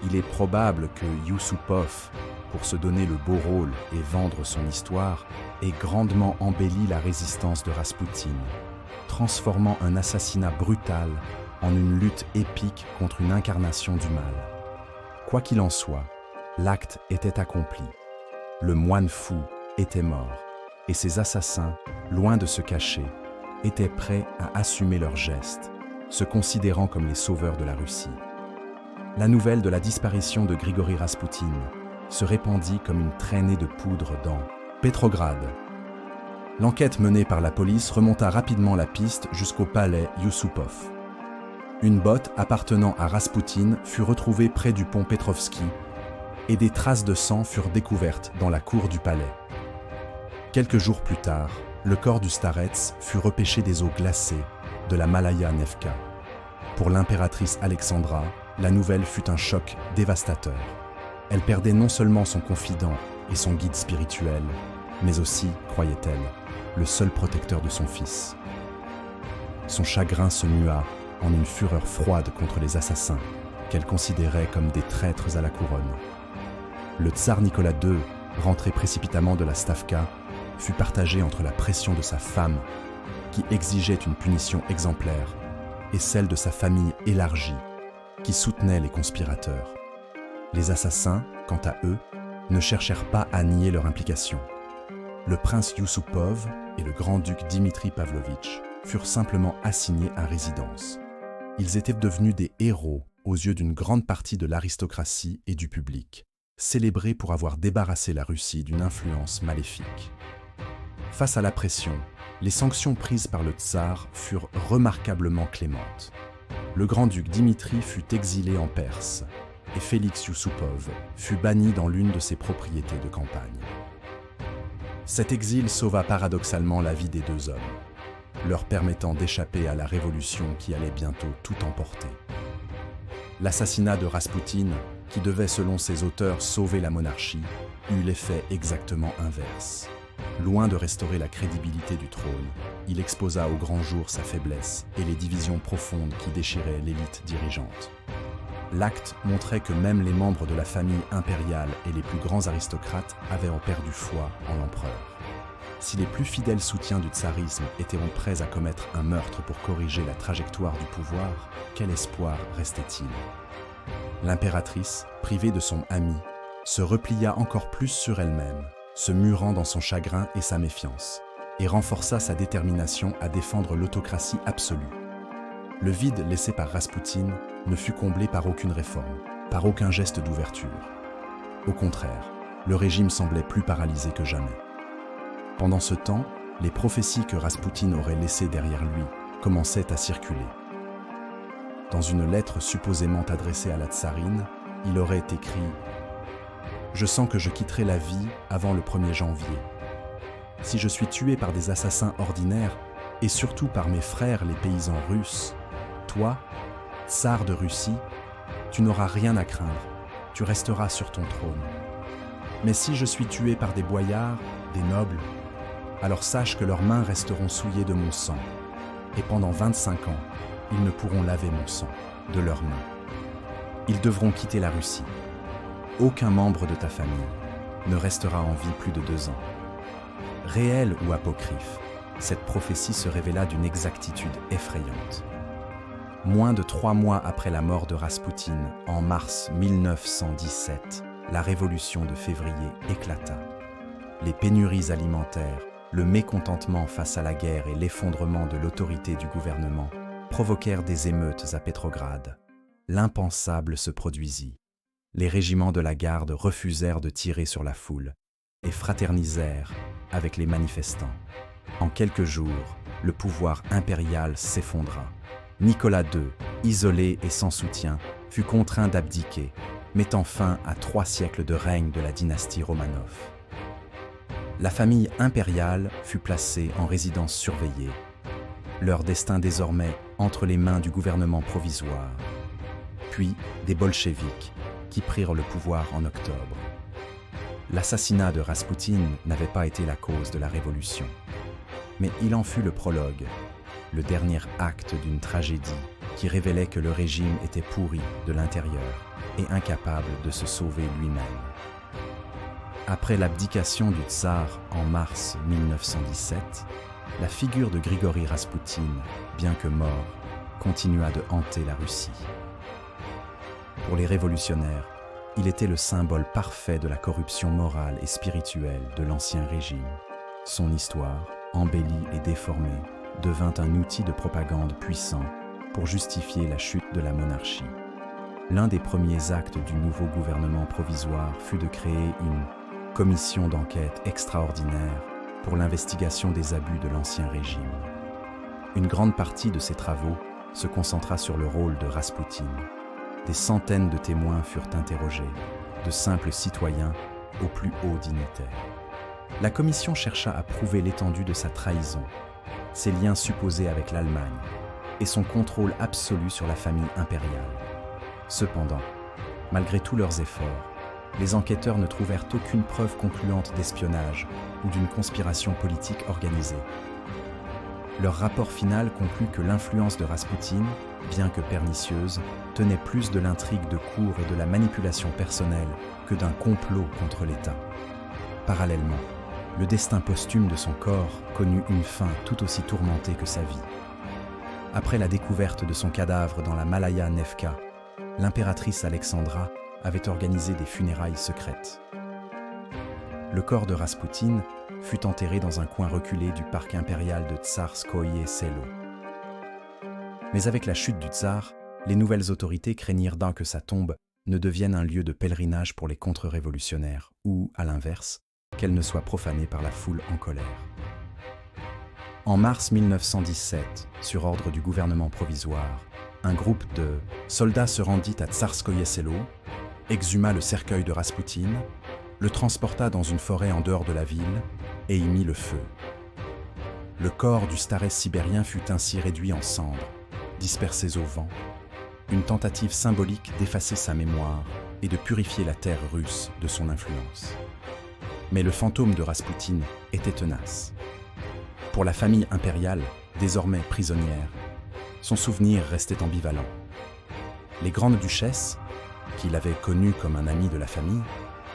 Il est probable que Yusupov, pour se donner le beau rôle et vendre son histoire, ait grandement embelli la résistance de Raspoutine, transformant un assassinat brutal en une lutte épique contre une incarnation du mal. Quoi qu'il en soit, l'acte était accompli. Le moine fou était mort, et ses assassins, loin de se cacher, étaient prêts à assumer leurs gestes, se considérant comme les sauveurs de la Russie. La nouvelle de la disparition de Grigori Raspoutine se répandit comme une traînée de poudre dans Petrograd. L'enquête menée par la police remonta rapidement la piste jusqu'au palais Yusupov. Une botte appartenant à Raspoutine fut retrouvée près du pont Petrovski et des traces de sang furent découvertes dans la cour du palais. Quelques jours plus tard, le corps du starets fut repêché des eaux glacées de la Malaya Nevka. Pour l'impératrice Alexandra, la nouvelle fut un choc dévastateur. Elle perdait non seulement son confident et son guide spirituel, mais aussi, croyait-elle, le seul protecteur de son fils. Son chagrin se mua en une fureur froide contre les assassins, qu'elle considérait comme des traîtres à la couronne. Le tsar Nicolas II, rentré précipitamment de la Stavka, fut partagé entre la pression de sa femme, qui exigeait une punition exemplaire, et celle de sa famille élargie, qui soutenait les conspirateurs. Les assassins, quant à eux, ne cherchèrent pas à nier leur implication. Le prince Yusupov et le grand-duc Dimitri Pavlovitch furent simplement assignés à résidence. Ils étaient devenus des héros aux yeux d'une grande partie de l'aristocratie et du public, célébrés pour avoir débarrassé la Russie d'une influence maléfique. Face à la pression, les sanctions prises par le tsar furent remarquablement clémentes. Le grand-duc Dimitri fut exilé en Perse et Félix Yusupov fut banni dans l'une de ses propriétés de campagne. Cet exil sauva paradoxalement la vie des deux hommes, leur permettant d'échapper à la révolution qui allait bientôt tout emporter. L'assassinat de Raspoutine, qui devait selon ses auteurs sauver la monarchie, eut l'effet exactement inverse. Loin de restaurer la crédibilité du trône, il exposa au grand jour sa faiblesse et les divisions profondes qui déchiraient l'élite dirigeante. L'acte montrait que même les membres de la famille impériale et les plus grands aristocrates avaient perdu foi en l'empereur. Si les plus fidèles soutiens du tsarisme étaient prêts à commettre un meurtre pour corriger la trajectoire du pouvoir, quel espoir restait-il? L'impératrice, privée de son ami, se replia encore plus sur elle-même, se murant dans son chagrin et sa méfiance, et renforça sa détermination à défendre l'autocratie absolue. Le vide laissé par Raspoutine ne fut comblé par aucune réforme, par aucun geste d'ouverture. Au contraire, le régime semblait plus paralysé que jamais. Pendant ce temps, les prophéties que Raspoutine aurait laissées derrière lui commençaient à circuler. Dans une lettre supposément adressée à la tsarine, il aurait écrit « Je sens que je quitterai la vie avant le 1er janvier. Si je suis tué par des assassins ordinaires, et surtout par mes frères les paysans russes, toi, tsar de Russie, tu n'auras rien à craindre, tu resteras sur ton trône. Mais si je suis tué par des boyards, des nobles, alors sache que leurs mains resteront souillées de mon sang, et pendant 25 ans, ils ne pourront laver mon sang de leurs mains. Ils devront quitter la Russie. Aucun membre de ta famille ne restera en vie plus de 2 ans. » Réelle ou apocryphe, cette prophétie se révéla d'une exactitude effrayante. Moins de 3 mois après la mort de Raspoutine, en mars 1917, la révolution de février éclata. Les pénuries alimentaires, le mécontentement face à la guerre et l'effondrement de l'autorité du gouvernement provoquèrent des émeutes à Pétrograd. L'impensable se produisit. Les régiments de la garde refusèrent de tirer sur la foule et fraternisèrent avec les manifestants. En quelques jours, le pouvoir impérial s'effondra. Nicolas II, isolé et sans soutien, fut contraint d'abdiquer, mettant fin à 3 siècles de règne de la dynastie Romanov. La famille impériale fut placée en résidence surveillée, leur destin désormais entre les mains du gouvernement provisoire, puis des bolcheviks qui prirent le pouvoir en octobre. L'assassinat de Raspoutine n'avait pas été la cause de la révolution, mais il en fut le prologue, le dernier acte d'une tragédie qui révélait que le régime était pourri de l'intérieur et incapable de se sauver lui-même. Après l'abdication du tsar en mars 1917, la figure de Grigori Raspoutine, bien que mort, continua de hanter la Russie. Pour les révolutionnaires, il était le symbole parfait de la corruption morale et spirituelle de l'ancien régime. Son histoire, embellie et déformée, devint un outil de propagande puissant pour justifier la chute de la monarchie. L'un des premiers actes du nouveau gouvernement provisoire fut de créer une commission d'enquête extraordinaire pour l'investigation des abus de l'ancien régime. Une grande partie de ces travaux se concentra sur le rôle de Raspoutine. Des centaines de témoins furent interrogés, de simples citoyens aux plus hauts dignitaires. La commission chercha à prouver l'étendue de sa trahison, ses liens supposés avec l'Allemagne et son contrôle absolu sur la famille impériale. Cependant, malgré tous leurs efforts, les enquêteurs ne trouvèrent aucune preuve concluante d'espionnage ou d'une conspiration politique organisée. Leur rapport final conclut que l'influence de Raspoutine, bien que pernicieuse, tenait plus de l'intrigue de cour et de la manipulation personnelle que d'un complot contre l'État. Parallèlement, le destin posthume de son corps connut une fin tout aussi tourmentée que sa vie. Après la découverte de son cadavre dans la Malaya Nevka, l'impératrice Alexandra avait organisé des funérailles secrètes. Le corps de Raspoutine fut enterré dans un coin reculé du parc impérial de Tsarskoye Selo. Mais avec la chute du tsar, les nouvelles autorités craignirent que sa tombe ne devienne un lieu de pèlerinage pour les contre-révolutionnaires ou, à l'inverse, qu'elle ne soit profanée par la foule en colère. En mars 1917, sur ordre du gouvernement provisoire, un groupe de soldats se rendit à Tsarskoye Selo, exhuma le cercueil de Raspoutine, le transporta dans une forêt en dehors de la ville et y mit le feu. Le corps du starec sibérien fut ainsi réduit en cendres, dispersés au vent, une tentative symbolique d'effacer sa mémoire et de purifier la terre russe de son influence. Mais le fantôme de Raspoutine était tenace. Pour la famille impériale, désormais prisonnière, son souvenir restait ambivalent. Les grandes duchesses, qu'il avait connues comme un ami de la famille,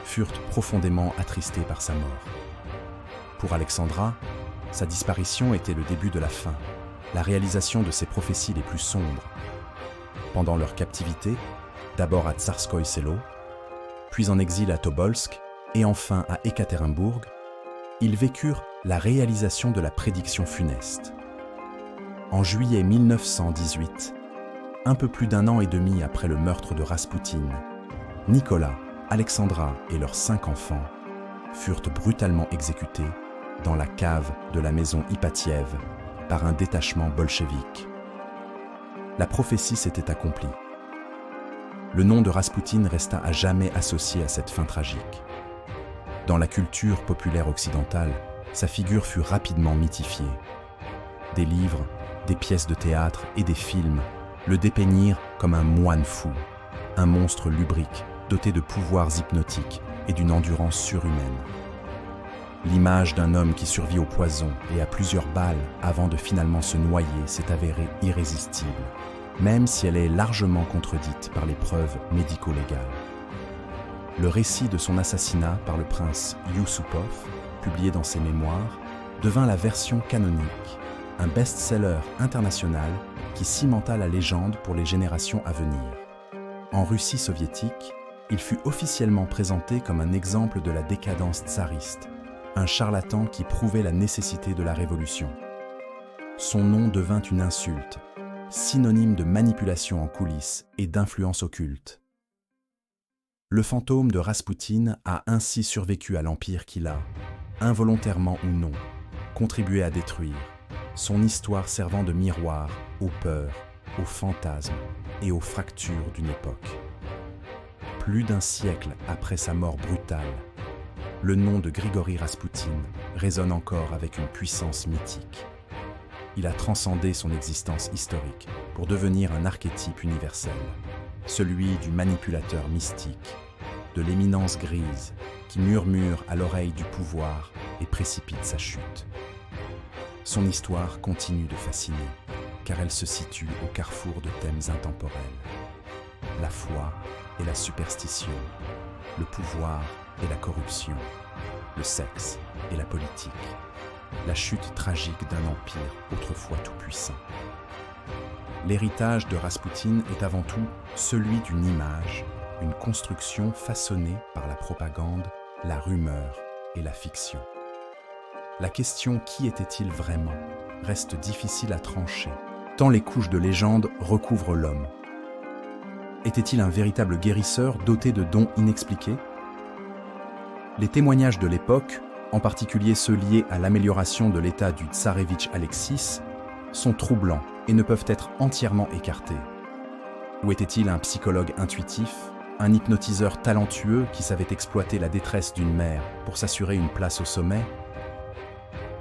furent profondément attristées par sa mort. Pour Alexandra, sa disparition était le début de la fin, la réalisation de ses prophéties les plus sombres. Pendant leur captivité, d'abord à Tsarskoye Selo, puis en exil à Tobolsk et enfin à Ekaterinbourg, ils vécurent la réalisation de la prédiction funeste. En juillet 1918, un peu plus d'un an et demi après le meurtre de Raspoutine, Nicolas, Alexandra et leurs 5 enfants furent brutalement exécutés dans la cave de la maison Ipatiev par un détachement bolchevique. La prophétie s'était accomplie. Le nom de Raspoutine resta à jamais associé à cette fin tragique. Dans la culture populaire occidentale, sa figure fut rapidement mythifiée. Des livres, des pièces de théâtre et des films le dépeignirent comme un moine fou, un monstre lubrique doté de pouvoirs hypnotiques et d'une endurance surhumaine. L'image d'un homme qui survit au poison et à plusieurs balles avant de finalement se noyer s'est avérée irrésistible, même si elle est largement contredite par les preuves médico-légales. Le récit de son assassinat par le prince Yusupov, publié dans ses mémoires, devint la version canonique, un best-seller international qui cimenta la légende pour les générations à venir. En Russie soviétique, il fut officiellement présenté comme un exemple de la décadence tsariste, un charlatan qui prouvait la nécessité de la révolution. Son nom devint une insulte, synonyme de manipulation en coulisses et d'influence occulte. Le fantôme de Raspoutine a ainsi survécu à l'empire qu'il a, involontairement ou non, contribué à détruire, son histoire servant de miroir aux peurs, aux fantasmes et aux fractures d'une époque. Plus d'un siècle après sa mort brutale, le nom de Grigori Raspoutine résonne encore avec une puissance mythique. Il a transcendé son existence historique pour devenir un archétype universel, celui du manipulateur mystique, de l'éminence grise qui murmure à l'oreille du pouvoir et précipite sa chute. Son histoire continue de fasciner, car elle se situe au carrefour de thèmes intemporels. La foi et la superstition, le pouvoir et la corruption, le sexe et la politique, la chute tragique d'un empire autrefois tout-puissant. L'héritage de Raspoutine est avant tout celui d'une image, une construction façonnée par la propagande, la rumeur et la fiction. La question « qui était-il vraiment ?» reste difficile à trancher, tant les couches de légende recouvrent l'homme. Était-il un véritable guérisseur doté de dons inexpliqués? Les témoignages de l'époque, en particulier ceux liés à l'amélioration de l'état du tsarévitch Alexis, sont troublants et ne peuvent être entièrement écartés. Ou était-il un psychologue intuitif, un hypnotiseur talentueux qui savait exploiter la détresse d'une mère pour s'assurer une place au sommet?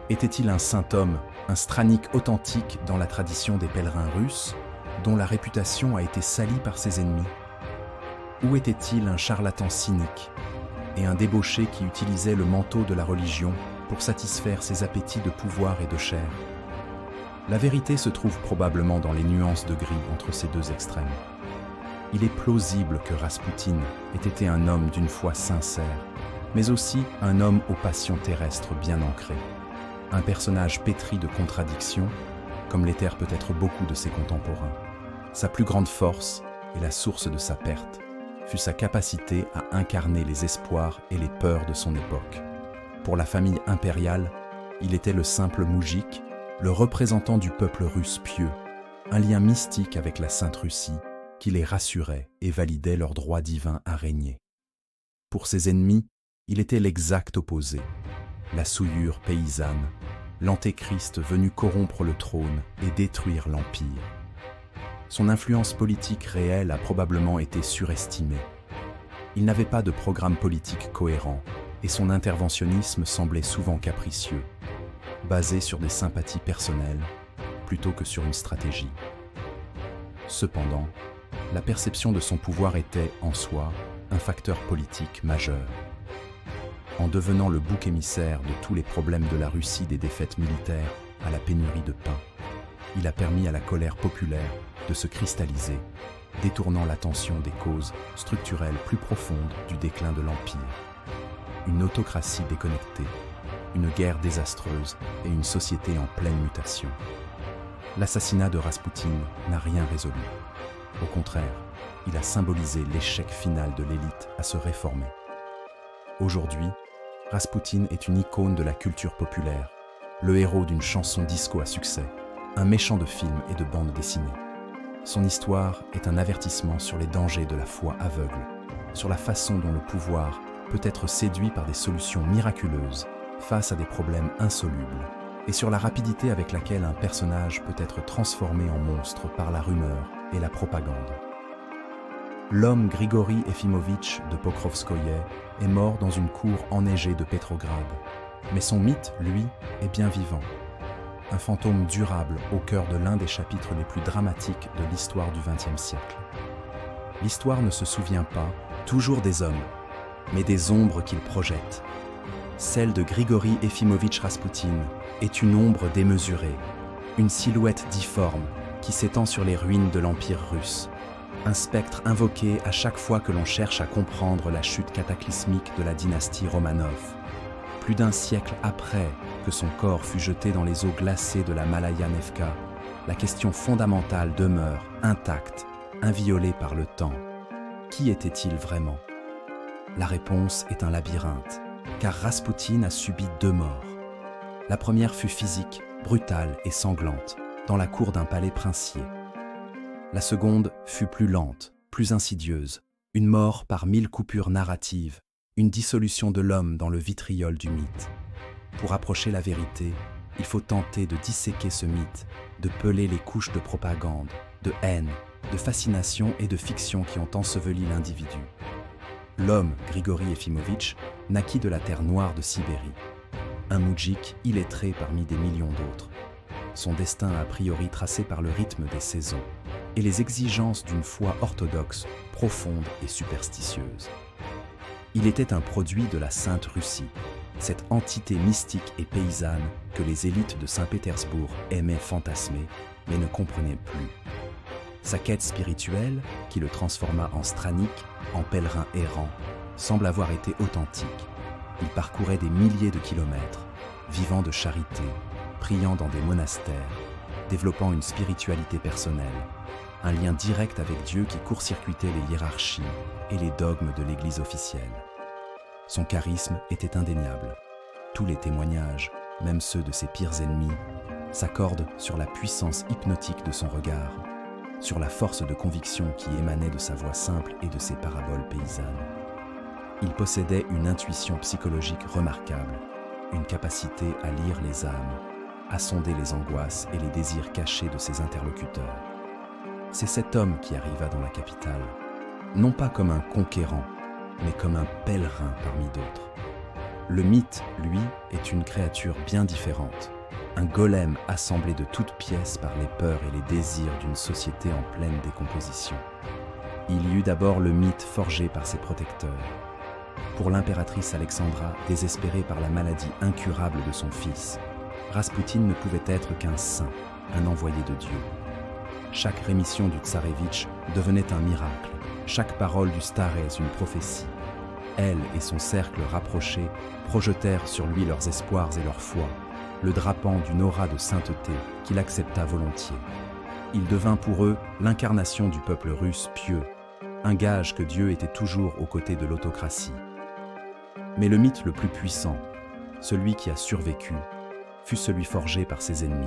Était-il un saint homme, un stranique authentique dans la tradition des pèlerins russes, dont la réputation a été salie par ses ennemis? Ou était-il un charlatan cynique et un débauché qui utilisait le manteau de la religion pour satisfaire ses appétits de pouvoir et de chair? La vérité se trouve probablement dans les nuances de gris entre ces deux extrêmes. Il est plausible que Raspoutine ait été un homme d'une foi sincère, mais aussi un homme aux passions terrestres bien ancrées. Un personnage pétri de contradictions, comme l'étaient peut-être beaucoup de ses contemporains. Sa plus grande force, et la source de sa perte, fut sa capacité à incarner les espoirs et les peurs de son époque. Pour la famille impériale, il était le simple moujik, le représentant du peuple russe pieux, un lien mystique avec la Sainte Russie qui les rassurait et validait leur droit divin à régner. Pour ses ennemis, il était l'exact opposé, la souillure paysanne, l'antéchrist venu corrompre le trône et détruire l'empire. Son influence politique réelle a probablement été surestimée. Il n'avait pas de programme politique cohérent et son interventionnisme semblait souvent capricieux, basé sur des sympathies personnelles plutôt que sur une stratégie. Cependant, la perception de son pouvoir était, en soi, un facteur politique majeur. En devenant le bouc émissaire de tous les problèmes de la Russie des défaites militaires à la pénurie de pain, il a permis à la colère populaire de se cristalliser, détournant l'attention des causes structurelles plus profondes du déclin de l'Empire. Une autocratie déconnectée, une guerre désastreuse et une société en pleine mutation. L'assassinat de Raspoutine n'a rien résolu. Au contraire, il a symbolisé l'échec final de l'élite à se réformer. Aujourd'hui, Raspoutine est une icône de la culture populaire, le héros d'une chanson disco à succès, un méchant de film et de bande dessinée. Son histoire est un avertissement sur les dangers de la foi aveugle, sur la façon dont le pouvoir peut être séduit par des solutions miraculeuses face à des problèmes insolubles, et sur la rapidité avec laquelle un personnage peut être transformé en monstre par la rumeur et la propagande. L'homme Grigori Efimovitch de Pokrovskoïe est mort dans une cour enneigée de Petrograd, mais son mythe, lui, est bien vivant. Un fantôme durable au cœur de l'un des chapitres les plus dramatiques de l'histoire du XXe siècle. L'histoire ne se souvient pas toujours des hommes, mais des ombres qu'ils projettent. Celle de Grigori Efimovitch Raspoutine est une ombre démesurée, une silhouette difforme qui s'étend sur les ruines de l'Empire russe. Un spectre invoqué à chaque fois que l'on cherche à comprendre la chute cataclysmique de la dynastie Romanov. Plus d'un siècle après que son corps fut jeté dans les eaux glacées de la Malaya Nevka, la question fondamentale demeure intacte, inviolée par le temps. Qui était-il vraiment? La réponse est un labyrinthe, car Raspoutine a subi 2 morts. La première fut physique, brutale et sanglante, dans la cour d'un palais princier. La seconde fut plus lente, plus insidieuse, une mort par 1000 coupures narratives, une dissolution de l'homme dans le vitriol du mythe. Pour approcher la vérité, il faut tenter de disséquer ce mythe, de peler les couches de propagande, de haine, de fascination et de fiction qui ont enseveli l'individu. L'homme, Grigori Efimovitch, naquit de la terre noire de Sibérie. Un moudjik illettré parmi des millions d'autres. Son destin a priori tracé par le rythme des saisons et les exigences d'une foi orthodoxe, profonde et superstitieuse. Il était un produit de la Sainte Russie, cette entité mystique et paysanne que les élites de Saint-Pétersbourg aimaient fantasmer, mais ne comprenaient plus. Sa quête spirituelle, qui le transforma en stranique, en pèlerin errant, semble avoir été authentique. Il parcourait des milliers de kilomètres, vivant de charité, priant dans des monastères, développant une spiritualité personnelle, un lien direct avec Dieu qui court-circuitait les hiérarchies et les dogmes de l'Église officielle. Son charisme était indéniable. Tous les témoignages, même ceux de ses pires ennemis, s'accordent sur la puissance hypnotique de son regard, sur la force de conviction qui émanait de sa voix simple et de ses paraboles paysannes. Il possédait une intuition psychologique remarquable, une capacité à lire les âmes, à sonder les angoisses et les désirs cachés de ses interlocuteurs. C'est cet homme qui arriva dans la capitale, non pas comme un conquérant, mais comme un pèlerin parmi d'autres. Le mythe, lui, est une créature bien différente, un golem assemblé de toutes pièces par les peurs et les désirs d'une société en pleine décomposition. Il y eut d'abord le mythe forgé par ses protecteurs. Pour l'impératrice Alexandra, désespérée par la maladie incurable de son fils, Raspoutine ne pouvait être qu'un saint, un envoyé de Dieu. Chaque rémission du tsarévitch devenait un miracle, chaque parole du starez une prophétie. Elle et son cercle rapproché projetèrent sur lui leurs espoirs et leur foi, le drapant d'une aura de sainteté qu'il accepta volontiers. Il devint pour eux l'incarnation du peuple russe pieux, un gage que Dieu était toujours aux côtés de l'autocratie. Mais le mythe le plus puissant, celui qui a survécu, fut celui forgé par ses ennemis.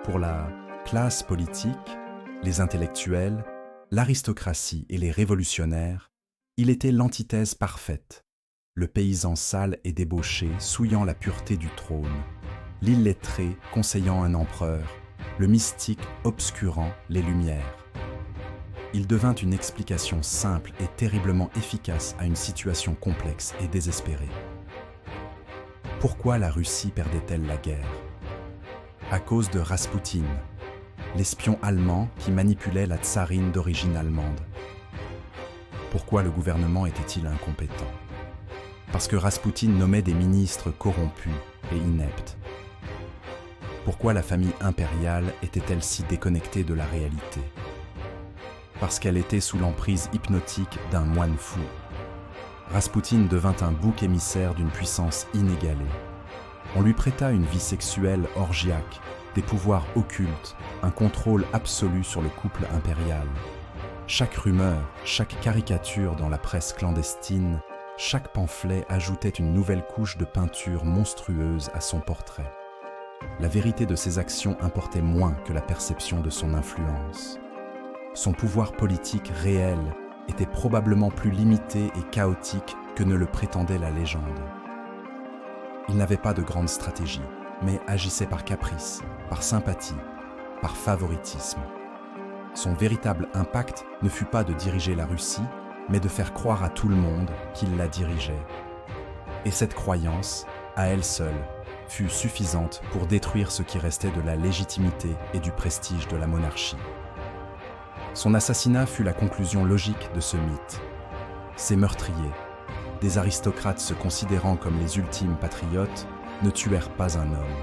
Pour la classe politique, les intellectuels, l'aristocratie et les révolutionnaires, il était l'antithèse parfaite, le paysan sale et débauché souillant la pureté du trône, l'illettré conseillant un empereur, le mystique obscurant les lumières. Il devint une explication simple et terriblement efficace à une situation complexe et désespérée. Pourquoi la Russie perdait-elle la guerre? À cause de Raspoutine, l'espion allemand qui manipulait la tsarine d'origine allemande. Pourquoi le gouvernement était-il incompétent? Parce que Raspoutine nommait des ministres corrompus et ineptes. Pourquoi la famille impériale était-elle si déconnectée de la réalité? Parce qu'elle était sous l'emprise hypnotique d'un moine fou. Raspoutine devint un bouc émissaire d'une puissance inégalée. On lui prêta une vie sexuelle orgiaque, des pouvoirs occultes, un contrôle absolu sur le couple impérial. Chaque rumeur, chaque caricature dans la presse clandestine, chaque pamphlet ajoutait une nouvelle couche de peinture monstrueuse à son portrait. La vérité de ses actions importait moins que la perception de son influence. Son pouvoir politique réel était probablement plus limité et chaotique que ne le prétendait la légende. Il n'avait pas de grande stratégie, mais agissait par caprice, par sympathie, par favoritisme. Son véritable impact ne fut pas de diriger la Russie, mais de faire croire à tout le monde qu'il la dirigeait. Et cette croyance, à elle seule, fut suffisante pour détruire ce qui restait de la légitimité et du prestige de la monarchie. Son assassinat fut la conclusion logique de ce mythe. Ces meurtriers, des aristocrates se considérant comme les ultimes patriotes, ne tuèrent pas un homme.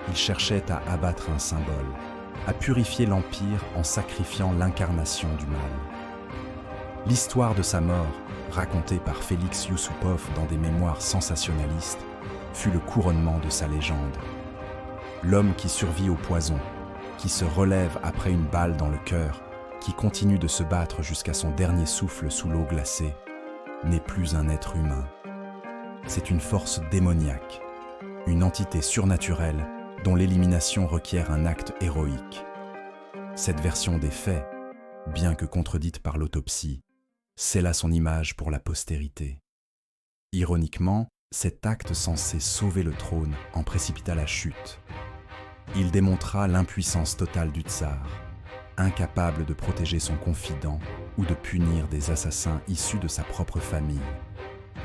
Ils cherchaient à abattre un symbole, à purifier l'Empire en sacrifiant l'incarnation du mal. L'histoire de sa mort, racontée par Félix Youssoupov dans des mémoires sensationnalistes, fut le couronnement de sa légende. L'homme qui survit au poison, qui se relève après une balle dans le cœur, qui continue de se battre jusqu'à son dernier souffle sous l'eau glacée, n'est plus un être humain. C'est une force démoniaque, une entité surnaturelle dont l'élimination requiert un acte héroïque. Cette version des faits, bien que contredite par l'autopsie, scella son image pour la postérité. Ironiquement, cet acte censé sauver le trône en précipita la chute. Il démontra l'impuissance totale du tsar, incapable de protéger son confident ou de punir des assassins issus de sa propre famille.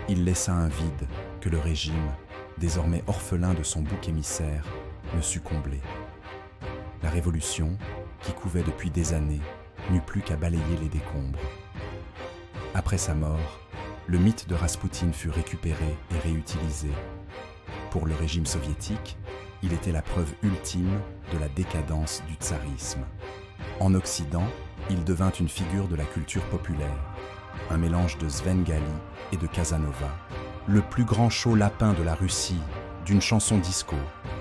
Il laissa un vide que le régime, désormais orphelin de son bouc émissaire, ne sut combler. La révolution, qui couvait depuis des années, n'eut plus qu'à balayer les décombres. Après sa mort, le mythe de Raspoutine fut récupéré et réutilisé. Pour le régime soviétique, il était la preuve ultime de la décadence du tsarisme. En Occident, il devint une figure de la culture populaire, un mélange de Svengali et de Casanova, le plus grand show lapin de la Russie, d'une chanson disco,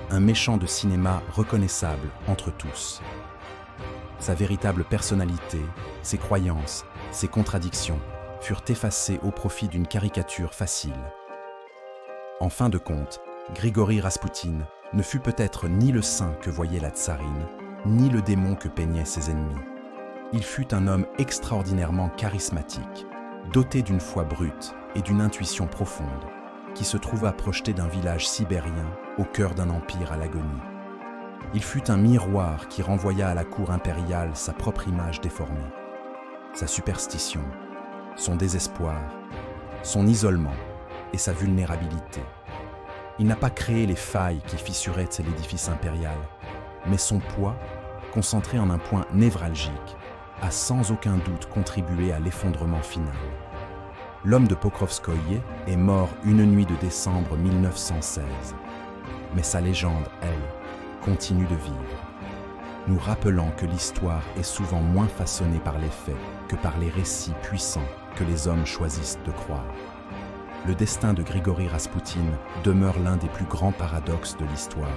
un méchant de cinéma reconnaissable entre tous. Sa véritable personnalité, ses croyances, ses contradictions furent effacées au profit d'une caricature facile. En fin de compte, Grigori Raspoutine ne fut peut-être ni le saint que voyait la tsarine, ni le démon que peignaient ses ennemis. Il fut un homme extraordinairement charismatique, doté d'une foi brute et d'une intuition profonde, qui se trouva projeté d'un village sibérien au cœur d'un empire à l'agonie. Il fut un miroir qui renvoya à la cour impériale sa propre image déformée, sa superstition, son désespoir, son isolement et sa vulnérabilité. Il n'a pas créé les failles qui fissuraient l'édifice impérial, mais son poids, concentré en un point névralgique, a sans aucun doute contribué à l'effondrement final. L'homme de Pokrovskoïe est mort une nuit de décembre 1916, mais sa légende, elle, continue de vivre, nous rappelant que l'histoire est souvent moins façonnée par les faits que par les récits puissants que les hommes choisissent de croire. Le destin de Grigori Raspoutine demeure l'un des plus grands paradoxes de l'histoire,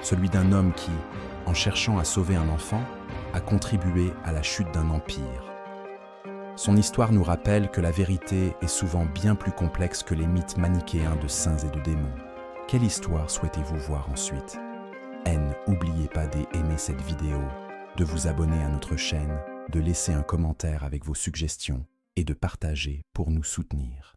celui d'un homme qui, en cherchant à sauver un enfant, a contribué à la chute d'un empire. Son histoire nous rappelle que la vérité est souvent bien plus complexe que les mythes manichéens de saints et de démons. Quelle histoire souhaitez-vous voir ensuite ? N'oubliez pas d'aimer cette vidéo, de vous abonner à notre chaîne, de laisser un commentaire avec vos suggestions et de partager pour nous soutenir.